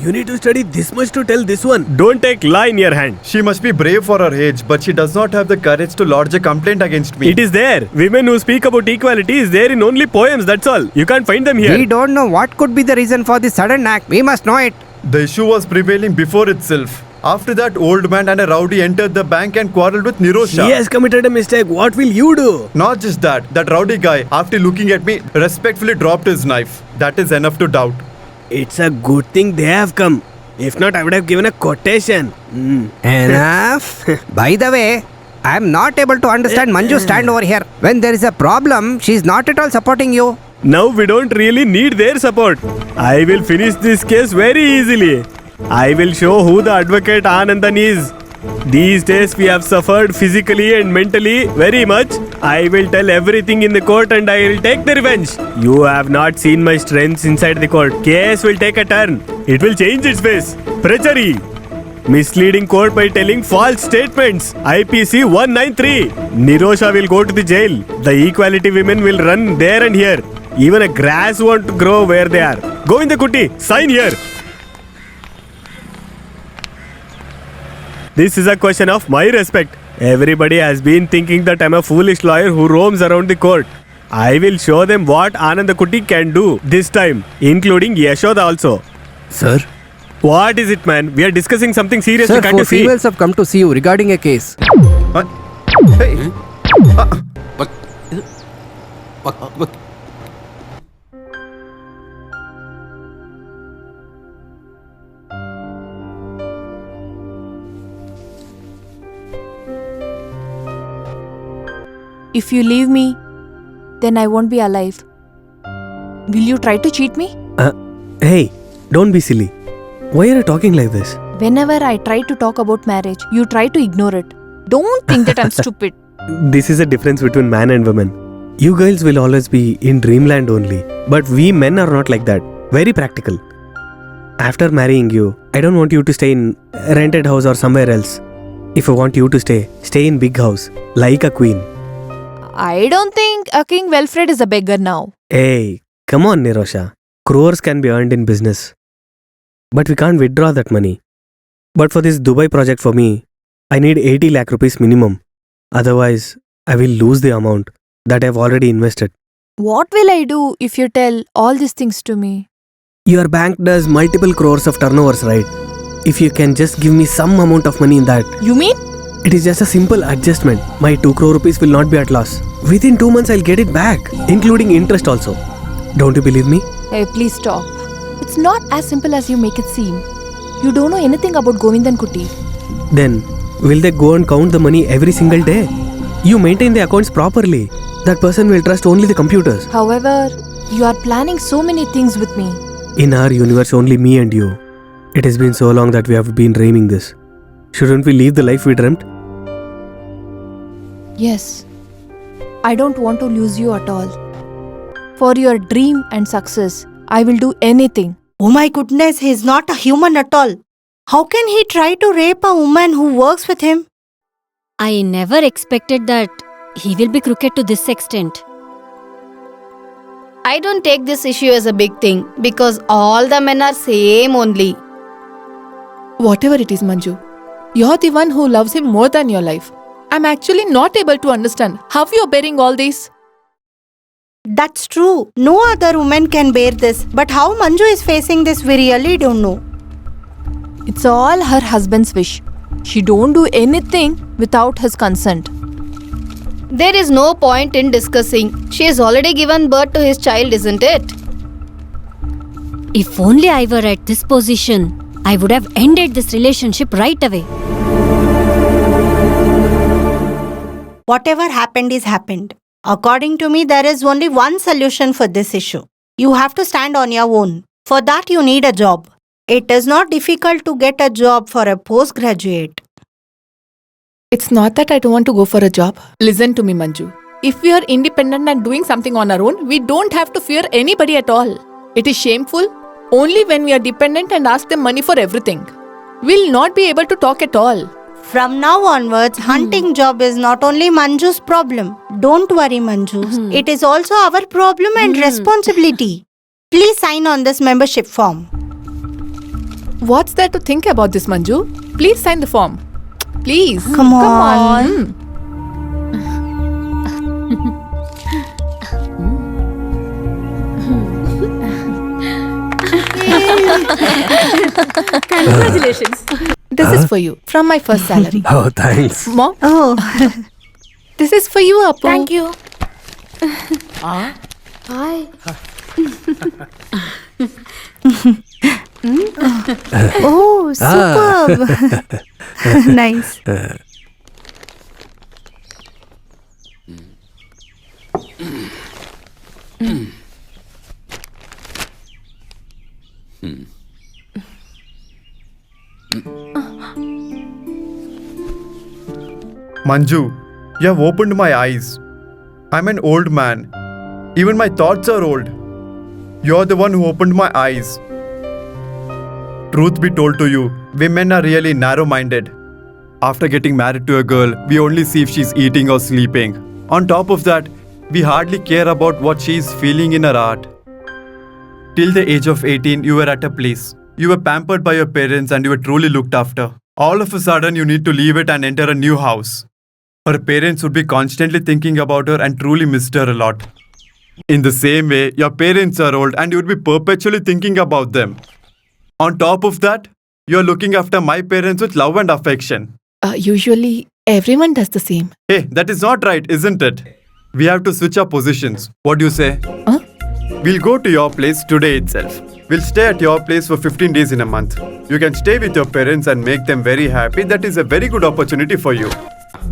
you need to study this much to tell this one. Don't take law in your hand. She must be brave for her age, but she does not have the courage to lodge a complaint against me. It is there. Women who speak about equality is there in only poems, that's all. You can't find them here. We don't know what could be the reason for this sudden act. We must know it. The issue was prevailing before itself. After that, old man and a rowdy entered the bank and quarreled with Nirosha. She has committed a mistake. What will you do? Not just that, that rowdy guy, after looking at me, respectfully dropped his knife. That is enough to doubt. It's a good thing they have come. If not, I would have given a quotation. Enough. By the way, I am not able to understand Manju's stand over here. When there is a problem, she is not at all supporting you. Now we don't really need their support. I will finish this case very easily. I will show who the advocate Anandan is. These days we have suffered physically and mentally very much. I will tell everything in the court and I will take the revenge. You have not seen my strengths inside the court. Case will take a turn. It will change its face. Treachery. Misleading court by telling false statements. IPC 193. Nirosha will go to the jail. The equality women will run there and here. Even a grass won't grow where they are. Govinda Kutti, sign here. This is a question of my respect. Everybody has been thinking that I'm a foolish lawyer who roams around the court. I will show them what Ananda Kutti can do this time, including Yashoda also. Sir? What is it, man? We are discussing something serious. Sir, Can't you 4 see? females have come to see you regarding a case. Hey. If you leave me, then I won't be alive. Will you try to cheat me? Hey, don't be silly. Why are you talking like this? Whenever I try to talk about marriage, you try to ignore it. Don't think that I'm stupid. This is a difference between man and woman. You girls will always be in dreamland only. But we men are not like that. Very practical. After marrying you, I don't want you to stay in a rented house or somewhere else. If I want you to stay in big house, like a queen. I don't think a King Wilfred is a beggar now. Hey, come on, Nirosha. Crores can be earned in business. But we can't withdraw that money. But for this Dubai project for me, I need 80 lakh rupees minimum. Otherwise, I will lose the amount that I've already invested. What will I do if you tell all these things to me? Your bank does multiple crores of turnovers, right? If you can just give me some amount of money in that. You mean? It is just a simple adjustment. My 2 crore rupees will not be at loss. Within 2 months, I'll get it back, including interest also. Don't you believe me? Hey, please stop. It's not as simple as you make it seem. You don't know anything about Govindan Kutti. Then, will they go and count the money every single day? You maintain the accounts properly. That person will trust only the computers. However, you are planning so many things with me. In our universe, only me and you. It has been so long that we have been dreaming this. Shouldn't we live the life we dreamt? Yes. I don't want to lose you at all. For your dream and success, I will do anything. Oh my goodness, he's not a human at all. How can he try to rape a woman who works with him? I never expected that he will be crooked to this extent. I don't take this issue as a big thing because all the men are same only. Whatever it is, Manju, you're the one who loves him more than your life. I'm actually not able to understand how you're bearing all this. That's true. No other woman can bear this. But how Manju is facing this, we really don't know. It's all her husband's wish. She don't do anything without his consent. There is no point in discussing. She has already given birth to his child, isn't it? If only I were at this position, I would have ended this relationship right away. Whatever happened is happened. According to me, there is only one solution for this issue. You have to stand on your own. For that, you need a job. It is not difficult to get a job for a postgraduate. It's not that I don't want to go for a job. Listen to me, Manju. If we are independent and doing something on our own, we don't have to fear anybody at all. It is shameful only when we are dependent and ask them money for everything. We'll not be able to talk at all. From now onwards, hunting job is not only Manju's problem. Don't worry, Manju. It is also our problem and responsibility. Please sign on this membership form. What's there to think about this, Manju? Please sign the form. Please. Come on. Congratulations. This is for you from my first salary. Oh, thanks. Mom, Oh, this is for you, Appu. Thank you. oh, superb. Nice. Manju, you have opened my eyes. I'm an old man. Even my thoughts are old. You're the one who opened my eyes. Truth be told to you, we men are really narrow-minded. After getting married to a girl, we only see if she's eating or sleeping. On top of that, we hardly care about what she's feeling in her heart. Till the age of 18, you were at a place. You were pampered by your parents and you were truly looked after. All of a sudden, you need to leave it and enter a new house. Her parents would be constantly thinking about her and truly missed her a lot. In the same way, your parents are old and you would be perpetually thinking about them. On top of that, you are looking after my parents with love and affection. Usually, everyone does the same. Hey, that is not right, isn't it? We have to switch our positions. What do you say? Huh? We'll go to your place today itself. We'll stay at your place for 15 days in a month. You can stay with your parents and make them very happy. That is a very good opportunity for you.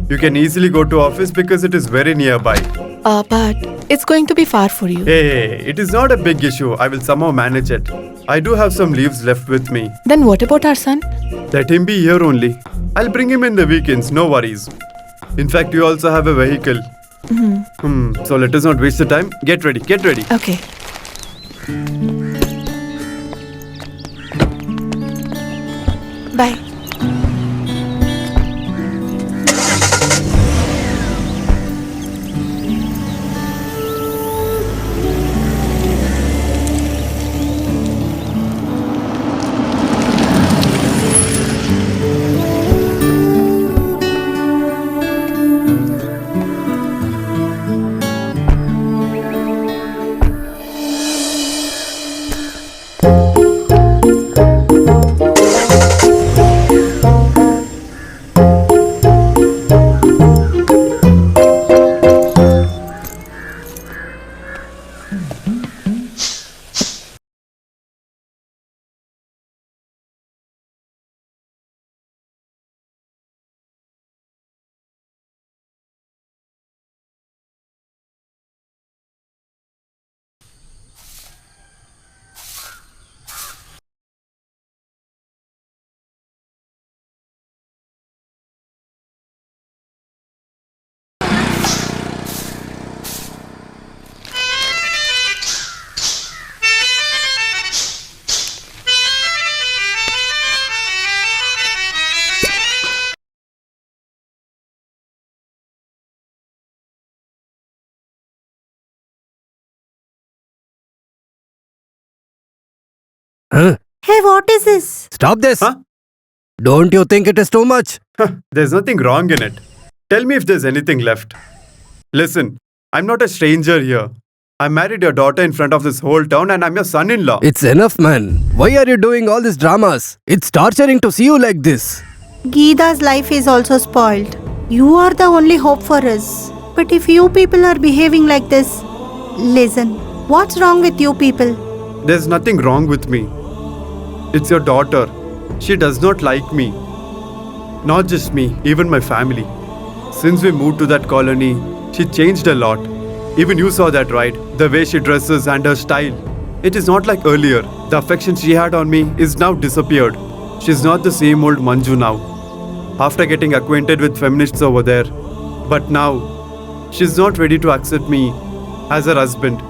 You can easily go to office because it is very nearby. But it's going to be far for you. Hey, it is not a big issue. I will somehow manage it. I do have some leaves left with me. Then what about our son? Let him be here only. I'll bring him in the weekends, no worries. In fact, you also have a vehicle. So let us not waste the time. Get ready, get ready. Okay. Bye. Huh? Hey, what is this? Stop this. Huh? Don't you think it is too much? There's nothing wrong in it. Tell me if there's anything left. Listen, I'm not a stranger here. I married your daughter in front of this whole town and I'm your son-in-law. It's enough, man. Why are you doing all these dramas? It's torturing to see you like this. Geeta's life is also spoiled. You are the only hope for us. But if you people are behaving like this, listen, what's wrong with you people? There's nothing wrong with me. It's your daughter. She does not like me. Not just me, even my family. Since we moved to that colony, she changed a lot. Even you saw that, right? The way she dresses and her style. It is not like earlier. The affection she had on me is now disappeared. She's not the same old Manju now. After getting acquainted with feminists over there. But now, she's not ready to accept me as her husband.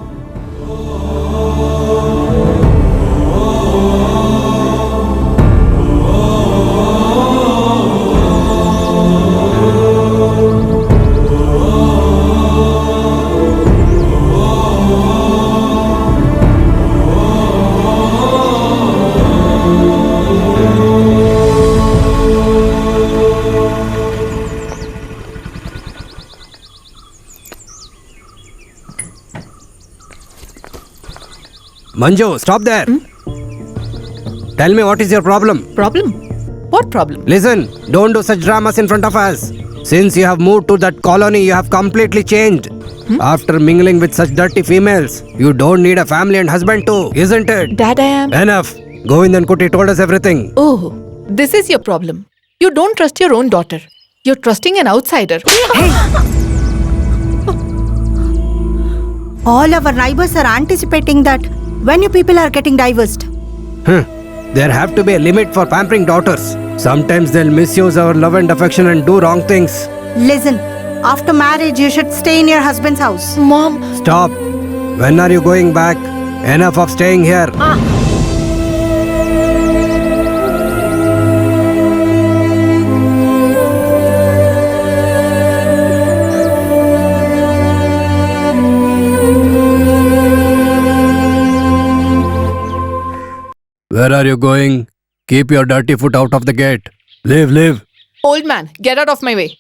Manju, stop there. Tell me what is your problem? Problem? What problem? Listen, don't do such dramas in front of us. Since you have moved to that colony, you have completely changed. After mingling with such dirty females, you don't need a family and husband too, isn't it? Dad, I am. Enough. Govind and Kuti told us everything. Oh, this is your problem. You don't trust your own daughter. You're trusting an outsider. All our neighbors are anticipating that when you people are getting divorced. There have to be a limit for pampering daughters. Sometimes they'll misuse our love and affection and do wrong things. Listen, after marriage you should stay in your husband's house. Mom. Stop. When are you going back? Enough of staying here. Where are you going? Keep your dirty foot out of the gate. Leave. Old man, get out of my way.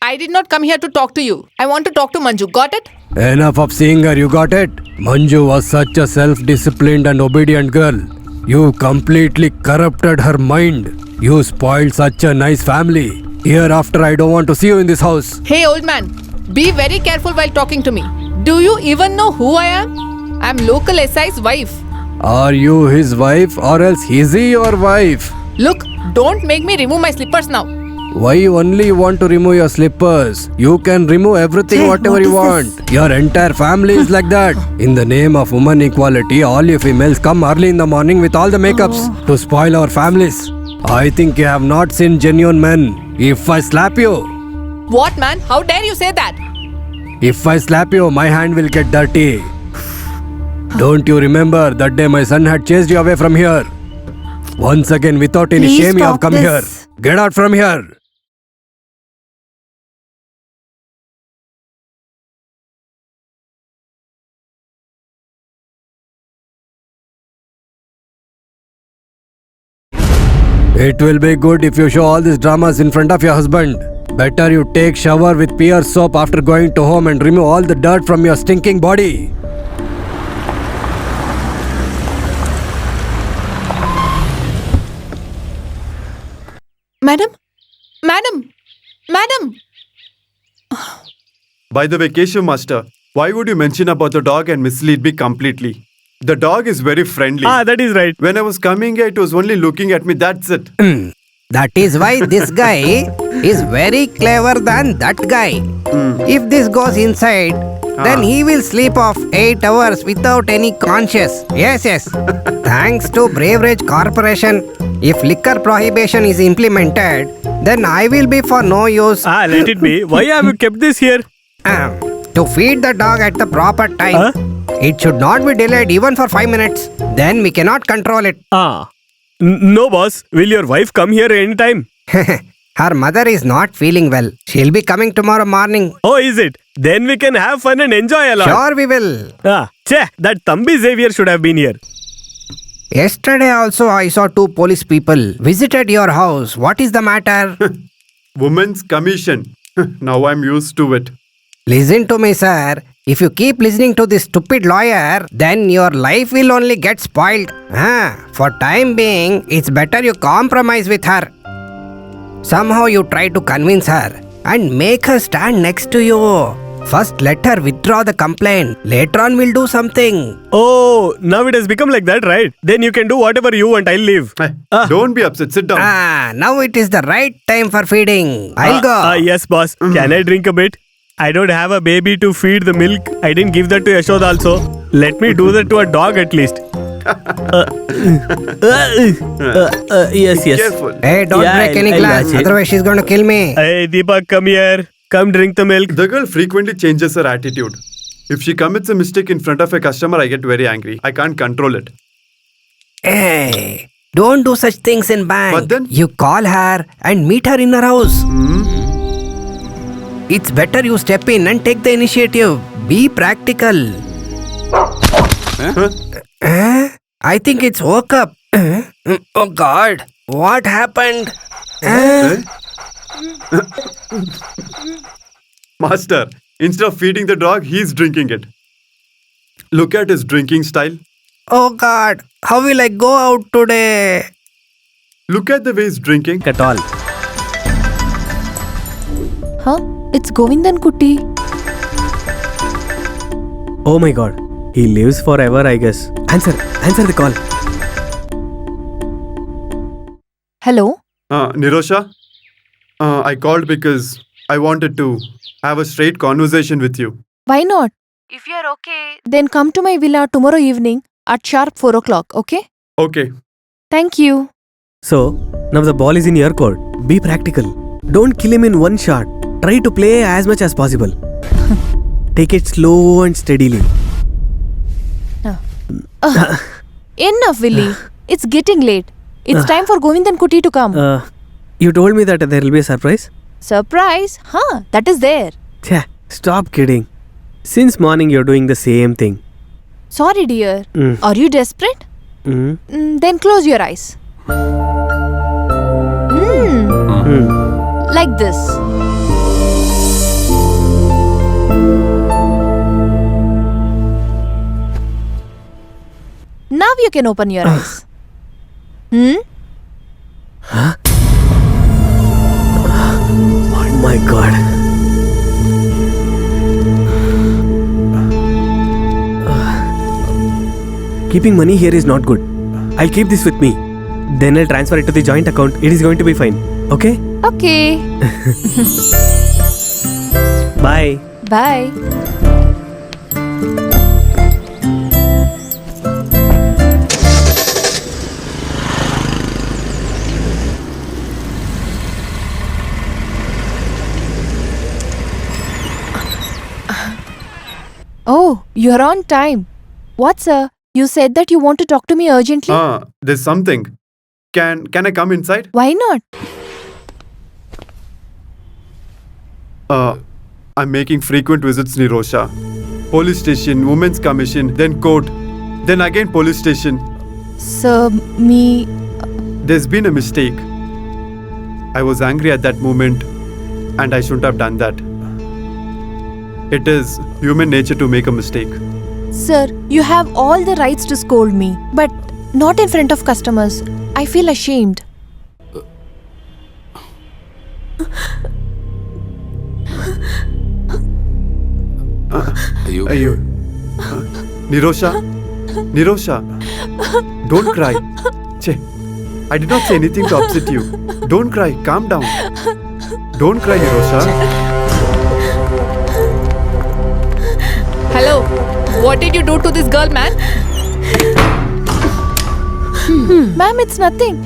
I did not come here to talk to you. I want to talk to Manju. Got it? Enough of seeing her, you got it? Manju was such a self-disciplined and obedient girl. You completely corrupted her mind. You spoiled such a nice family. Hereafter, I don't want to see you in this house. Hey, old man, be very careful while talking to me. Do you even know who I am? I'm local SI's wife. Are you his wife or else is he your wife? Look, don't make me remove my slippers now. Why you only want to remove your slippers? You can remove everything Hey, whatever what you is want. this? Your entire family is like that. In the name of woman equality, all you females come early in the morning with all the makeups to spoil our families. I think you have not seen genuine men. If I slap you, What, man? How dare you say that? if I slap you, my hand will get dirty. Don't you remember that day my son had chased you away from here? Once again, without any Please shame, you have stop come this. here. Get out from here. It will be good if you show all these dramas in front of your husband. Better you take shower with Pierre soap after going to home and remove all the dirt from your stinking body. Madam? Madam! By the way, Keshav Master, why would you mention about the dog and mislead me completely? The dog is very friendly. That is right. When I was coming here, it was only looking at me, that's it. That is why this guy is very clever than that guy. If this goes inside, then he will sleep off 8 hours without any conscience. Yes. Thanks to Braveridge Corporation, if liquor prohibition is implemented, then I will be for no use. Let it be. Why have you kept this here? To feed the dog at the proper time. It should not be delayed even for 5 minutes. Then we cannot control it. No, boss. Will your wife come here anytime? Her mother is not feeling well. She'll be coming tomorrow morning. Oh, is it? Then we can have fun and enjoy a lot. Sure we will. That Thambi Xavier should have been here. Yesterday also I saw 2 police people visited your house. What is the matter? Women's Commission. Now I'm used to it. Listen to me, sir. If you keep listening to this stupid lawyer, then your life will only get spoiled. For time being, it's better you compromise with her. Somehow you try to convince her and make her stand next to you. First, let her withdraw the complaint. Later on, we'll do something. Oh, now it has become like that, right? Then you can do whatever you want. I'll leave. Hey, don't be upset. Sit down. Now it is the right time for feeding. I'll go. Yes, boss. Can I drink a bit? I don't have a baby to feed the milk. I didn't give that to Yashoda also. Let me do that to a dog at least. Yes. Careful. Hey, don't break any glass. Otherwise, she's going to kill me. Hey, Deepak, come here. Come drink the milk. The girl frequently changes her attitude. If she commits a mistake in front of a customer, I get very angry. I can't control it. Hey, don't do such things in bank. But then? You call her and meet her in her house. It's better you step in and take the initiative. Be practical. I think it's woke up. Oh God, what happened? Master, instead of feeding the dog, he's drinking it. Look at his drinking style. Oh God, how will I go out today? Look at the way he's drinking. At all. Huh? It's Govindan Kutti. Oh my God. He lives forever, I guess. Answer the call. Hello? Nirosha, I called because I wanted to have a straight conversation with you. Why not? If you're okay, then come to my villa tomorrow evening at sharp 4 o'clock, okay? Okay. Thank you. So, now the ball is in your court. Be practical. Don't kill him in one shot. Try to play as much as possible. Take it slow and steadily. Enough, Willy. It's getting late. It's time for Govindan Kutti to come. You told me that there will be a surprise? Surprise? Huh, that is there. Tja, stop kidding. Since morning you're doing the same thing. Sorry, dear. Are you desperate? Then close your eyes. Like this. Now you can open your eyes. Huh? Oh my God. Keeping money here is not good. I'll keep this with me. Then I'll transfer it to the joint account. It is going to be fine. Okay? Okay. Bye. Bye. Oh, you're on time. What, sir? You said that you want to talk to me urgently? There's something. Can I come inside? Why not? I'm making frequent visits, Nirosha. Police station, women's commission, then court, then again police station. Sir, There's been a mistake. I was angry at that moment and I shouldn't have done that. It is human nature to make a mistake. Sir, you have all the rights to scold me, but not in front of customers. I feel ashamed. Nirosha, don't cry. Che, I did not say anything to upset you. Don't cry, calm down. Don't cry, Nirosha. Hello, what did you do to this girl, man? Ma'am, it's nothing.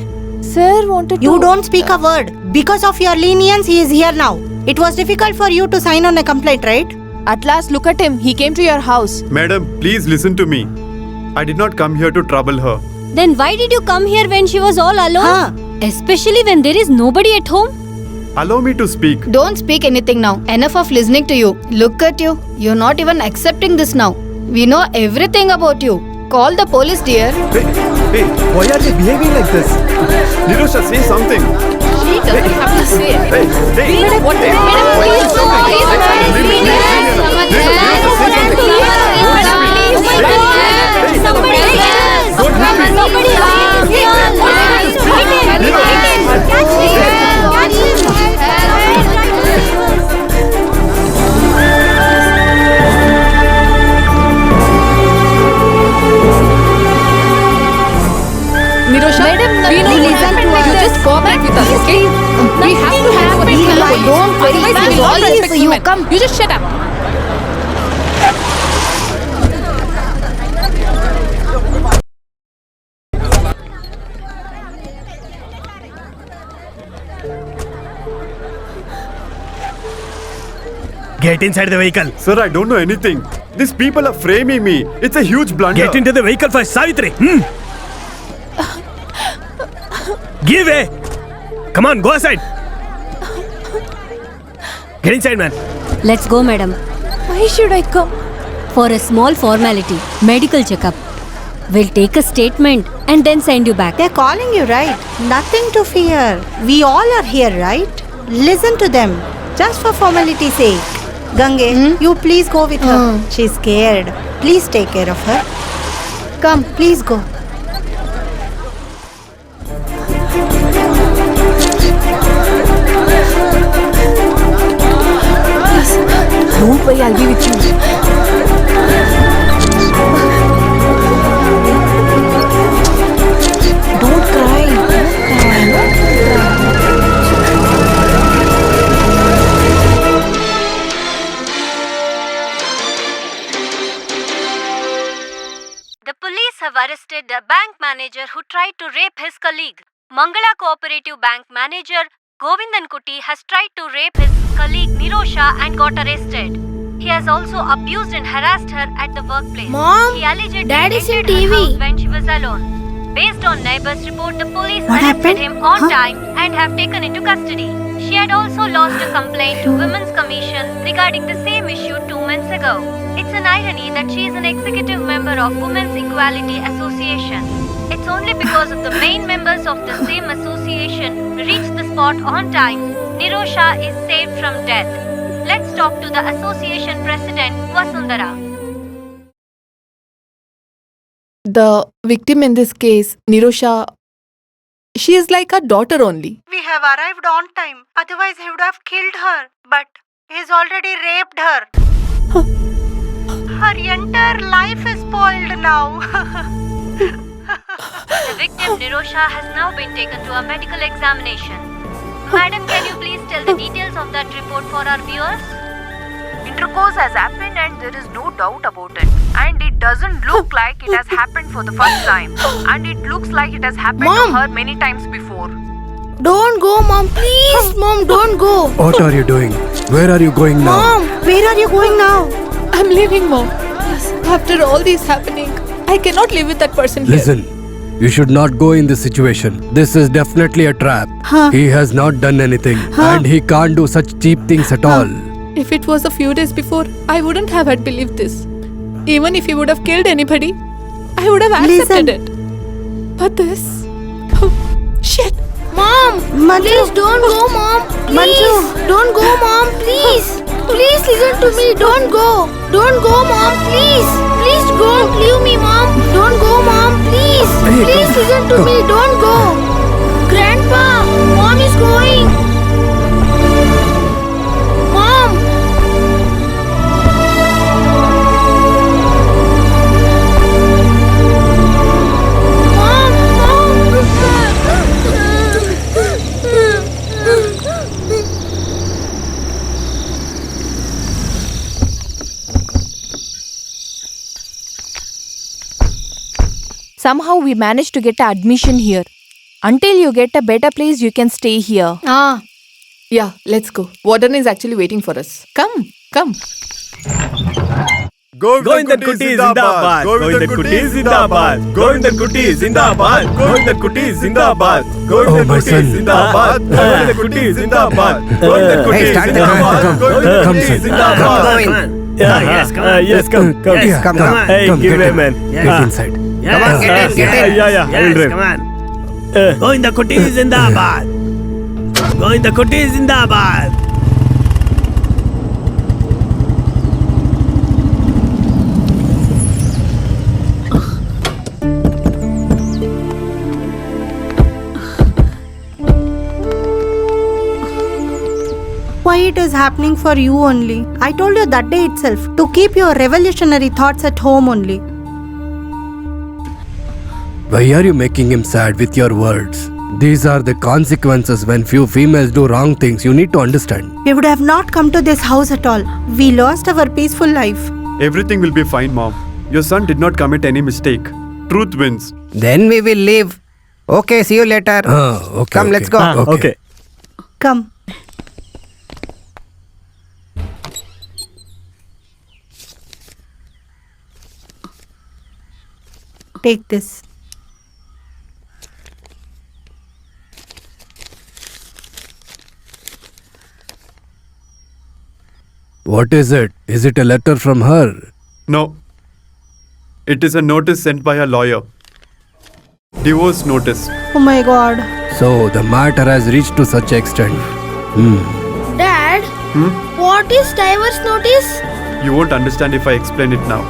Sir wanted to... You don't speak a word. Because of your lenience, he is here now. It was difficult for you to sign on a complaint, right? At last, look at him. He came to your house. Madam, please listen to me. I did not come here to trouble her. Then why did you come here when she was all alone? Especially when there is nobody at home? Allow me to speak. Don't speak anything now. Enough of listening to you. Look at you. You're not even accepting this now. We know everything about you. Call the police, dear. Hey, why are they behaving like this? Nirosha, say something. She doesn't have to say anything. Hey, What the Nirosha, we know what happened. You just cooperate with us, okay? We have to have a meeting. Don't worry. Otherwise, we will all Please, respect you women. come. You just shut up. Get inside the vehicle. Sir, I don't know anything. These people are framing me. It's a huge blunder. Get into the vehicle first, Savitri. Give way. Come on, go aside. Get inside, man. Let's go, madam. Why should I come? For a small formality, medical checkup. We'll take a statement and then send you back. They're calling you, right? Nothing to fear. We all are here, right? Listen to them. Just for formality's sake. Gange, you please go with her. She's scared. Please take care of her. Come, please go. Don't worry, I'll be with you. Don't cry. The police have arrested a bank manager who tried to rape his colleague. Mangala Cooperative Bank manager Govindan Kuti has tried to rape his colleague Nirosha and got arrested. He has also abused and harassed her at the workplace. Mom, he allegedly Daddy's in entered her TV. house when she was alone. Based on neighbors' report, the police What arrested happened? him on time and have taken into custody. She had also lodged a complaint to Women's Commission regarding the same issue 2 months ago. It's an irony that she is an executive member of Women's Equality Association. It's only because of the main members of the same association reached the spot on time, Nirosha is saved from death. Let's talk to the association president, Vasundhara. The victim in this case, Nirosha, she is like a daughter only. We have arrived on time. Otherwise, he would have killed her. But he's already raped her. Her entire life is spoiled now. The victim, Nirosha, has now been taken to a medical examination. Madam, can you please tell the details of that report for our viewers? Intercourse has happened and there is no doubt about it. And it doesn't look like it has happened for the first time. And it looks like it has happened Mom. to her many times before. Don't go, Mom. Please, Mom, don't go. What are you doing? Where are you going now? Mom, Where are you going now? I'm leaving, Mom. After all this happening, I cannot live with that person here. Listen, you should not go in this situation. This is definitely a trap. He has not done anything and he can't do such cheap things at all. If it was a few days before, I wouldn't have had believed this. Even if he would have killed anybody, I would have accepted it. But this... Oh, shit! Mom, Manju. please don't go, Mom. Please, Manju. don't go, Mom. Please, please listen to me. Don't go. Don't go, Mom. Please, please don't leave me, Mom. Don't go, Mom. Please, Hey, please come. listen to Go. me. Don't go. Grandpa, Mom is going. Mom. Somehow we managed to get admission here. Until you get a better place, you can stay here. Yeah, let's go. Warden is actually waiting for us. Come, come. Govindan Kuti Zindabad. Govindan Kuti Zindabad. Govindan Kuti Zindabad. Govindan Kuti Zindabad. Oh, my son. Govindan Kuti Zindabad. Govindan Kuti Hey, start the car. Zindabad. Come, Govindan come, Kuti son. Zindabad. Come, Govind. Yes, come on. Yes, come. Yes, Yeah, come on. Hey, Come, give get way, in. man. Yes. Get inside. Yes, Come on, get yes, in, get yes, in. Yeah, I will Yes, drive. come on. Go in the Kutti Zindabad. Go in the Kutti Zindabad. Why it is happening for you only? I told you that day itself to keep your revolutionary thoughts at home only. Why are you making him sad with your words? These are the consequences when few females do wrong things. You need to understand. We would have not come to this house at all. We lost our peaceful life. Everything will be fine, Mom. Your son did not commit any mistake. Truth wins. Then we will leave. Okay, see you later. Okay. Come, let's go. Okay. Come. Take this. What is it? Is it a letter from her? No. It is a notice sent by a lawyer. Divorce notice. Oh my god. So the matter has reached to such extent. Dad, what is divorce notice? You won't understand if I explain it now.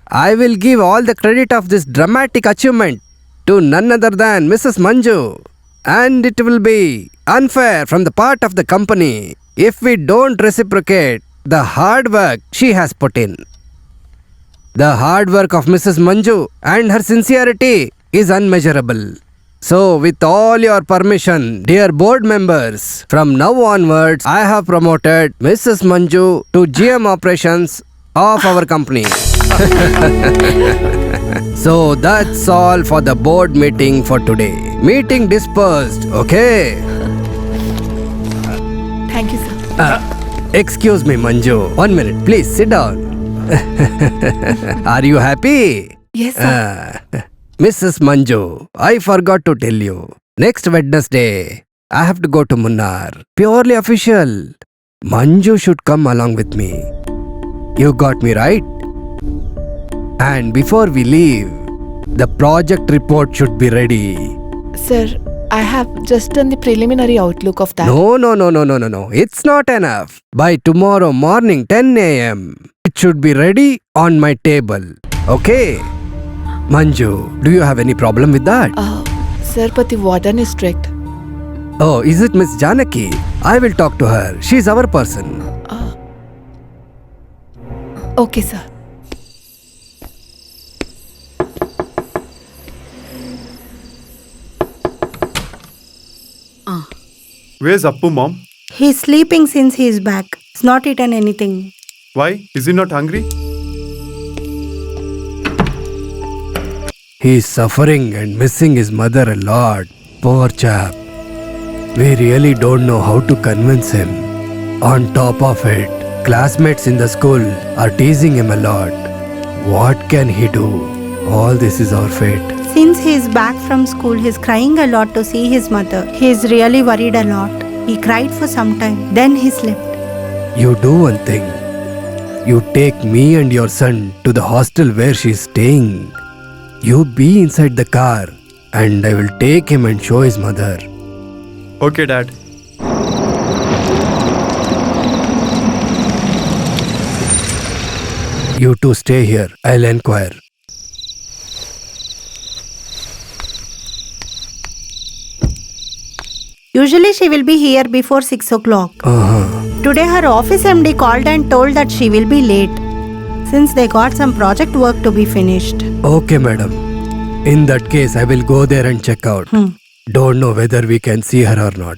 I will give all the credit of this dramatic achievement to none other than Mrs. Manju. And it will be unfair from the part of the company if we don't reciprocate the hard work she has put in. The hard work of Mrs. Manju and her sincerity is unmeasurable. So, with all your permission, dear board members, from now onwards, I have promoted Mrs. Manju to GM operations of our company. So, that's all for the board meeting for today. Meeting dispersed, okay? Thank you, sir. Excuse me, Manju. 1 minute, please sit down. Are you happy? Yes, sir. Mrs. Manju, I forgot to tell you. Next Wednesday, I have to go to Munnar. Purely official. Manju should come along with me. You got me right? And before we leave, the project report should be ready. Sir, I have just done the preliminary outlook of that. No. It's not enough. By tomorrow morning, 10 a.m., it should be ready on my table. Okay? Manju, do you have any problem with that? Sir, but the warden is strict. Oh, is it Miss Janaki? I will talk to her. She's our person. Okay, sir. Where's Appu, Mom? He's sleeping since he's back. He's not eaten anything. Why? Is he not hungry? He's suffering and missing his mother a lot. Poor chap. We really don't know how to convince him. On top of it, classmates in the school are teasing him a lot. What can he do? All this is our fate. Since he's back from school, he's crying a lot to see his mother. He's really worried a lot. He cried for some time. Then he slept. You do one thing. You take me and your son to the hostel where she's staying. You be inside the car and I will take him and show his mother. Okay, Dad. You two stay here. I'll inquire. Usually she will be here before 6 o'clock. Today her office MD called and told that she will be late. Since they got some project work to be finished. Okay, madam. In that case, I will go there and check out. Don't know whether we can see her or not.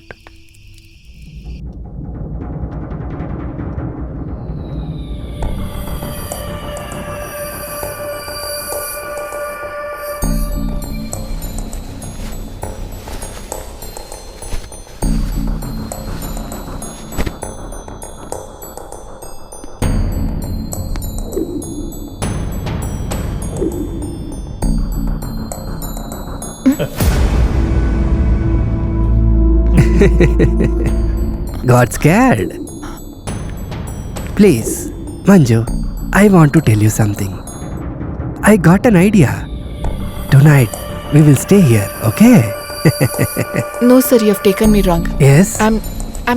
got scared. Please, Manju, I want to tell you something. I got an idea. Tonight, we will stay here, okay? No, sir, you have taken me wrong. Yes? I'm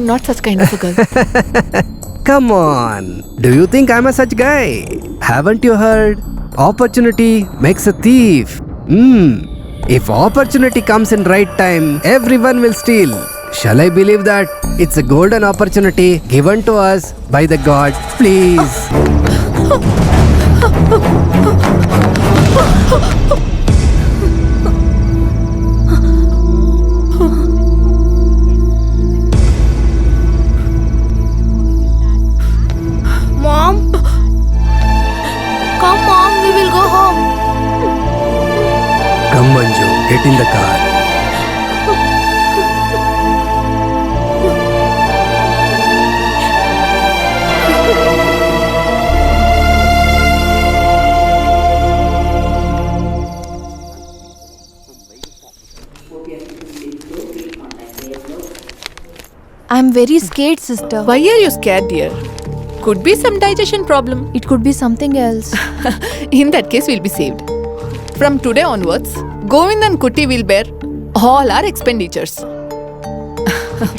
not such kind of a girl. Come on. Do you think I'm a such guy? Haven't you heard? Opportunity makes a thief. If opportunity comes in right time, everyone will steal. Shall I believe that it's a golden opportunity given to us by the God? Please. Mom? Come, Mom, we will go home. Come, Manju, get in the car. I'm very scared, sister. Why are you scared, dear? Could be some digestion problem. It could be something else. In that case, we'll be saved. From today onwards, Govind and Kutti will bear all our expenditures.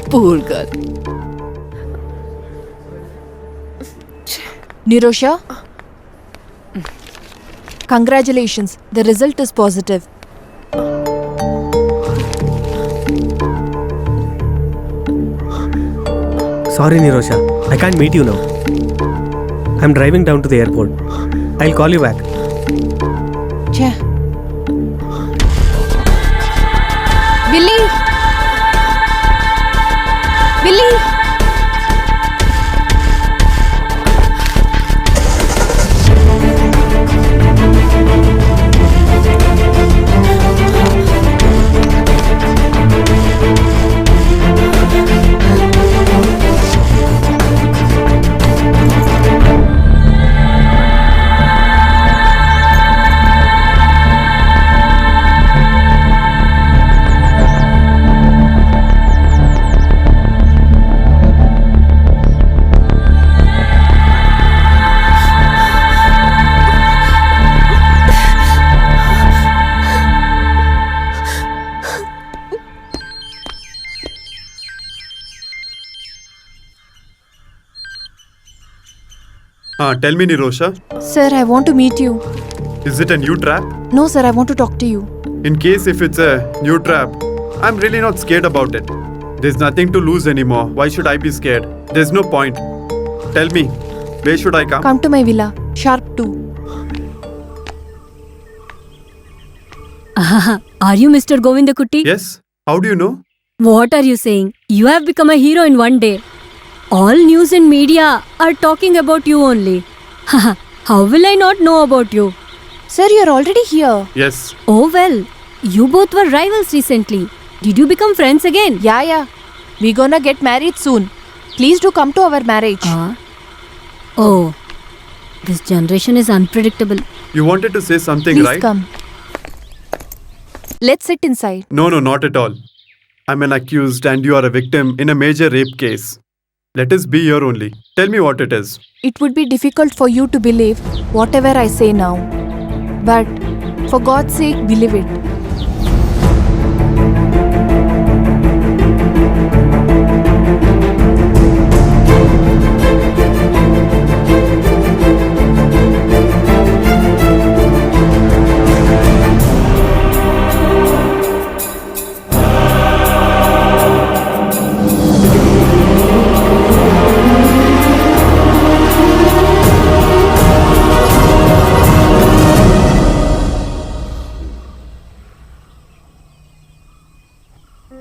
Poor girl. Nirosha? Congratulations. The result is positive. Sorry, Nirosha. I can't meet you now. I'm driving down to the airport. I'll call you back. Che. Billy! Billy! Tell me, Nirosha, Sir, I want to meet you. is it a new trap? No, sir, I want to talk to you. In case if it's a new trap, I'm really not scared about it. There's nothing to lose anymore. Why should I be scared? There's no point. Tell me, where should I come? Come to my villa. Sharp 2. Are you Mr. Govindakutti? Yes? How do you know? What are you saying? You have become a hero in one day. All news and media are talking about you only. How will I not know about you? Sir, you're already here. Yes. Oh well, you both were rivals recently. Did you become friends again? Yeah. We're gonna get married soon. Please do come to our marriage. Oh, this generation is unpredictable. You wanted to say something, Please right? come. Let's sit inside. No, not at all. I'm an accused and you are a victim in a major rape case. Let us be here only. Tell me what it is. It would be difficult for you to believe whatever I say now. But for God's sake, believe it.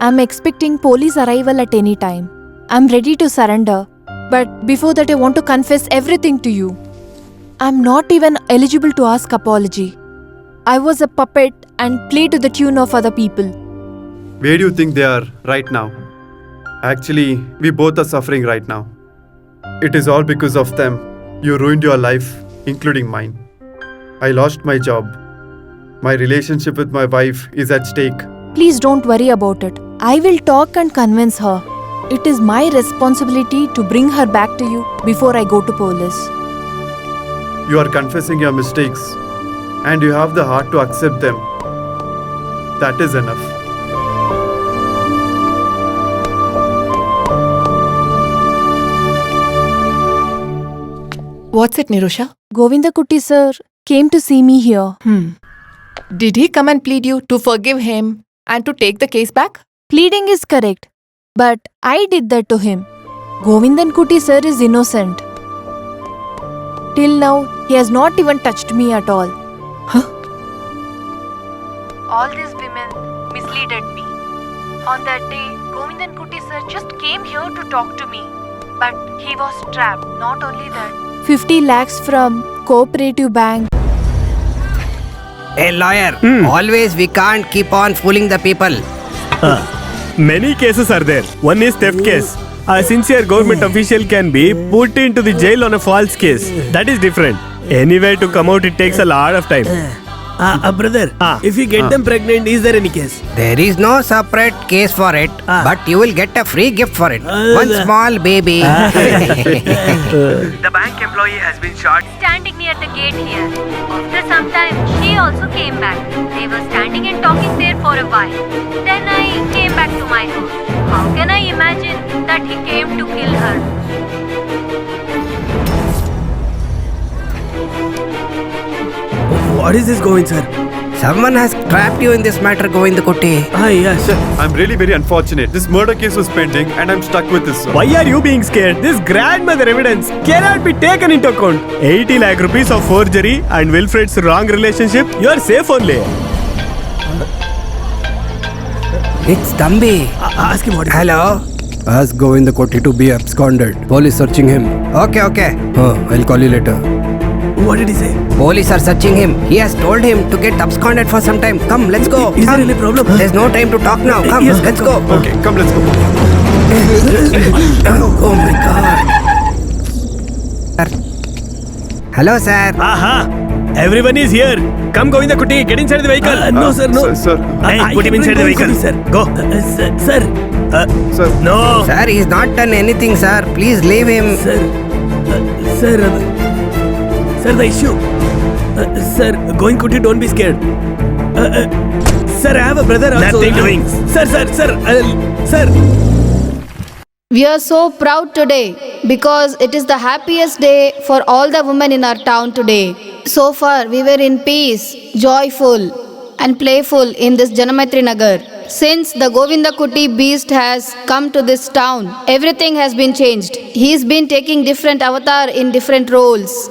I'm expecting police arrival at any time. I'm ready to surrender. But before that, I want to confess everything to you. I'm not even eligible to ask apology. I was a puppet and played to the tune of other people. Where do you think they are right now? Actually, we both are suffering right now. It is all because of them. You ruined your life, including mine. I lost my job. My relationship with my wife is at stake. Please don't worry about it. I will talk and convince her. It is my responsibility to bring her back to you before I go to police. You are confessing your mistakes and you have the heart to accept them. That is enough. What's it, Nirusha? Govinda Kutti sir came to see me here. Did he come and plead you to forgive him and to take the case back? Pleading is correct, but I did that to him. Govindan Kutti sir is innocent. Till now, he has not even touched me at all. Huh? All these women misleaded me. On that day, Govindan Kutti sir just came here to talk to me. But he was trapped. Not only that, 50 lakhs from Cooperative Bank. Hey lawyer, always we can't keep on fooling the people. Many cases are there. One is theft case. A sincere government official can be put into the jail on a false case. That is different. Anyway, to come out, it takes a lot of time. Brother, if you get them pregnant, is there any case? There is no separate case for it, but you will get a free gift for it. One small baby. The bank employee has been shot. Standing near the gate here. After some time, she also came back. They were standing and talking there for a while. Then I came back to my house. How can I imagine that he came to kill her? What is this going, sir? Someone has trapped you in this matter, Govinda Kutti. Yeah, sir. I'm really very unfortunate. This murder case was pending and I'm stuck with this, sir. Why are you being scared? This grandmother evidence cannot be taken into account. 80 lakh rupees of forgery and Wilfred's wrong relationship. You are safe only. It's Thambi. Ask him what is Hello? Ask Govinda Kutti to be absconded. Police searching him. Okay. I'll call you later. What did he say? Police are searching him. He has told him to get absconded for some time. Come, let's go. Is there any problem? There's no time to talk now. Come, Yes, let's go. Okay, come, let's go. Oh my God. Hello, sir. Everyone is here. Come, Govinda Kutti, get inside the vehicle. No, sir, no. Sir. Hey, put him inside the vehicle. Sir. Go. Sir. Sir. No. Sir, he's not done anything, sir. Please leave him. Sir, the issue. Sir, going Kutti, don't be scared. Sir, I have a brother also. Nothing doing. Sir. We are so proud today because it is the happiest day for all the women in our town today. So far, we were in peace, joyful and playful in this Janamaitri Nagar. Since the Govinda Kutti beast has come to this town, everything has been changed. He's been taking different avatar in different roles.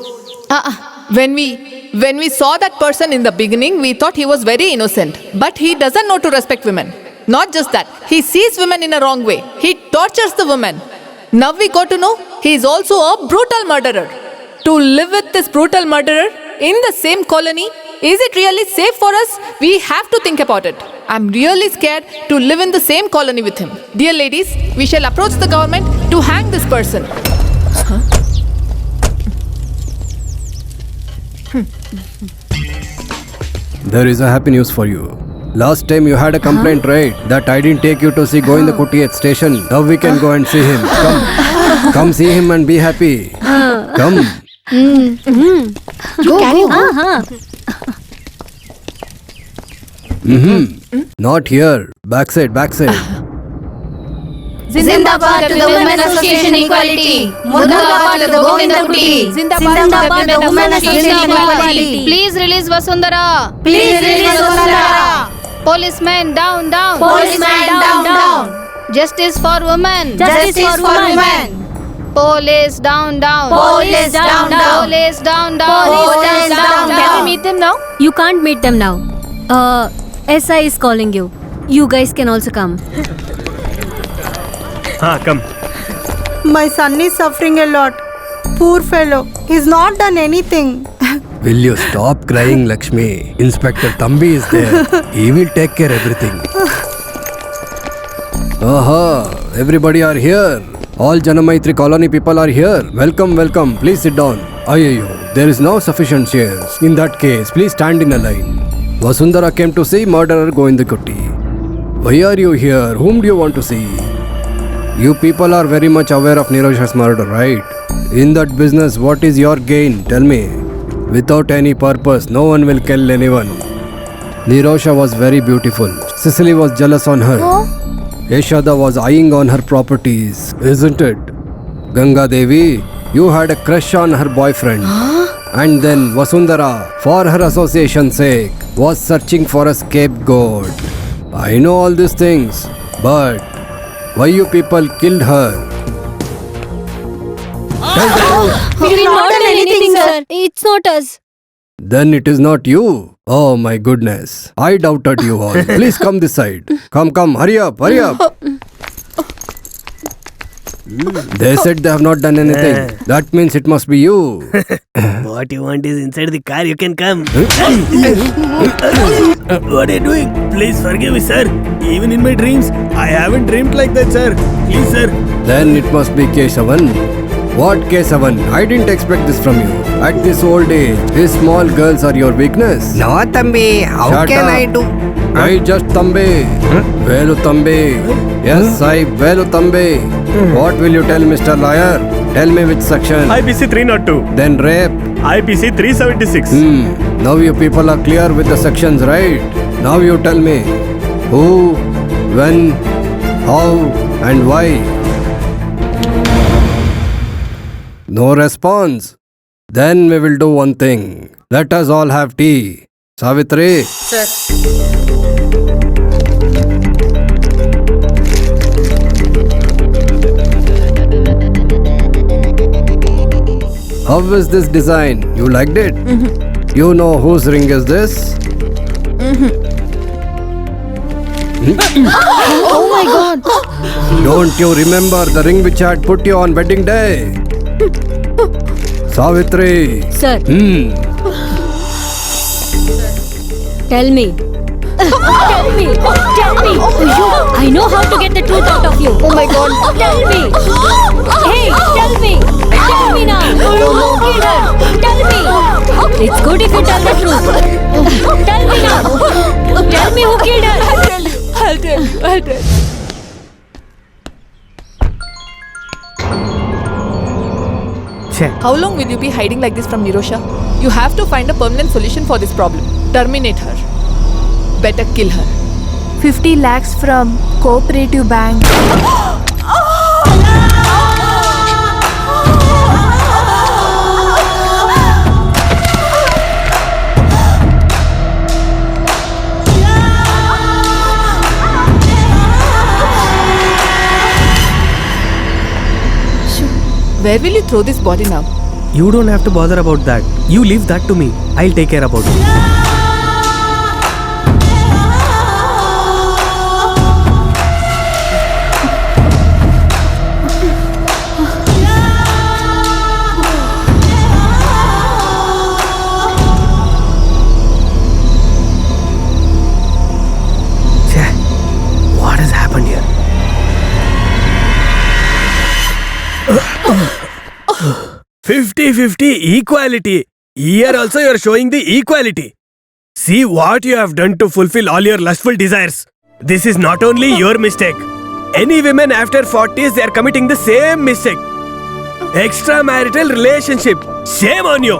When we saw that person in the beginning, we thought he was very innocent. But he doesn't know to respect women. Not just that, he sees women in a wrong way. He tortures the women. Now we got to know he is also a brutal murderer. To live with this brutal murderer in the same colony, is it really safe for us? We have to think about it. I'm really scared to live in the same colony with him. Dear ladies, we shall approach the government to hang this person. There is a happy news for you. Last time you had a complaint, right? That I didn't take you to see Govinda Kutti at station. Now we can go and see him. Come see him and be happy. Come. Not here. Backside. Zindabad to the Women Association Equality. Murdabad to the Govinda Kutti. Zindabad to the Women Association Equality. Please release Vasundhara. Policemen down. Policemen down. Justice for women. Justice for women. Police down. Police down. Police down. Can we meet them now? You can't meet them now. SI is calling you. You guys can also come. Come. My son is suffering a lot. Poor fellow. He's not done anything. Will you stop crying, Lakshmi? Inspector Thambi is there. He will take care of everything. Everybody are here. All Janamaitri colony people are here. Welcome. Please sit down. Ayyo, there is no sufficient chairs. In that case, please stand in a line. Vasundhara came to see murderer Govinda Kutti. Why are you here? Whom do you want to see? You people are very much aware of Nirosha's murder, right? In that business, what is your gain? Tell me. Without any purpose, no one will kill anyone. Nirosha was very beautiful. Cicely was jealous on her. Yashoda was eyeing on her properties, isn't it? Ganga Devi, you had a crush on her boyfriend. And then Vasundhara, for her association's sake, was searching for a scapegoat. I know all these things, but why you people killed her? We did not done anything, sir. It's not us. Then it is not you. Oh my goodness. I doubted you all. Please come this side. Come, hurry up. They said they have not done anything. That means it must be you. What you want is inside the car, you can come. What are you doing? Please forgive me, sir. Even in my dreams, I haven't dreamed like that, sir. Please, sir. Then it must be Kesavan. What Kesavan? I didn't expect this from you. At this old age, these small girls are your weakness. No, Tambi. How Shut can up. I do? I just Tambe. Velu Tambe. Yes, I Velu Tambe. What will you tell, Mr. Liar? Tell me which section. IPC 302, Then rape. IPC 376. Now you people are clear with the sections, right? Now you tell me who, when, how, and why. No response. Then we will do one thing. Let us all have tea. Savitri. Sir. How is this design? You liked it? You know whose ring is this? Oh my god. Don't you remember the ring which I had put you on wedding day? Savitri. Sir, tell me. Tell me. I know how to get the truth out of you. Oh my god. Tell me. Hey, tell me. Tell me now. Who killed her? Tell me. It's good if you tell the truth. Tell me now. Tell me who killed her. I'll tell you. How long will you be hiding like this from Nirosha? You have to find a permanent solution for this problem. Terminate her. Better kill her. 50 lakhs from Cooperative Bank. Where will you throw this body now? You don't have to bother about that. You leave that to me. I'll take care about it. What has happened here? 50-50 equality. Here also you are showing the equality. See what you have done to fulfill all your lustful desires. This is not only your mistake. Any women after 40s, they are committing the same mistake. Extramarital relationship. Shame on you.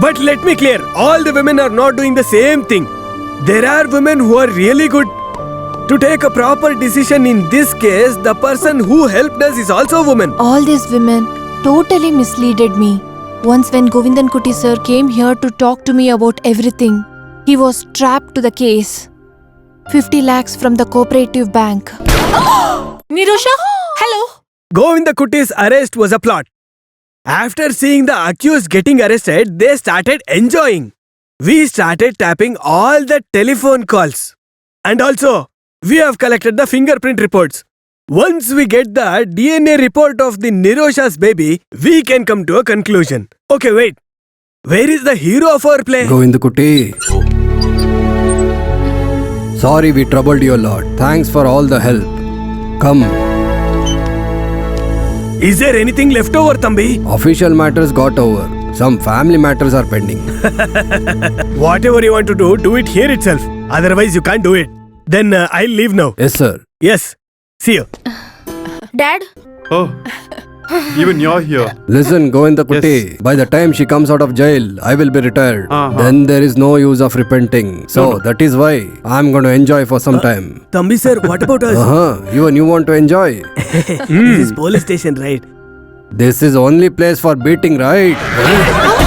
But let me clear, all the women are not doing the same thing. There are women who are really good. To take a proper decision in this case, the person who helped us is also a woman. All these women totally misleaded me. Once when Govindan Kuti sir came here to talk to me about everything, he was trapped to the case. 50 lakhs from the Cooperative Bank. Nirosha? Hello? Govinda Kutti's arrest was a plot. After seeing the accused getting arrested, they started enjoying. We started tapping all the telephone calls. And also, we have collected the fingerprint reports. Once we get the DNA report of the Nirosha's baby, we can come to a conclusion. Okay, wait. Where is the hero of our play? Govinda Kuti. Sorry we troubled you a lot. Thanks for all the help. Come. Is there anything left over, Thambi? Official matters got over. Some family matters are pending. Whatever you want to do it here itself. Otherwise, you can't do it. Then I'll leave now. Yes, sir. Yes. See you. Dad? Oh, even you're here. Listen, Govinda Kutti, by the time she comes out of jail, I will be retired. Then there is no use of repenting. So that is why I'm going to enjoy for some time. Tambi sir, what about us? Even you want to enjoy? This is police station, right? This is only place for beating, right?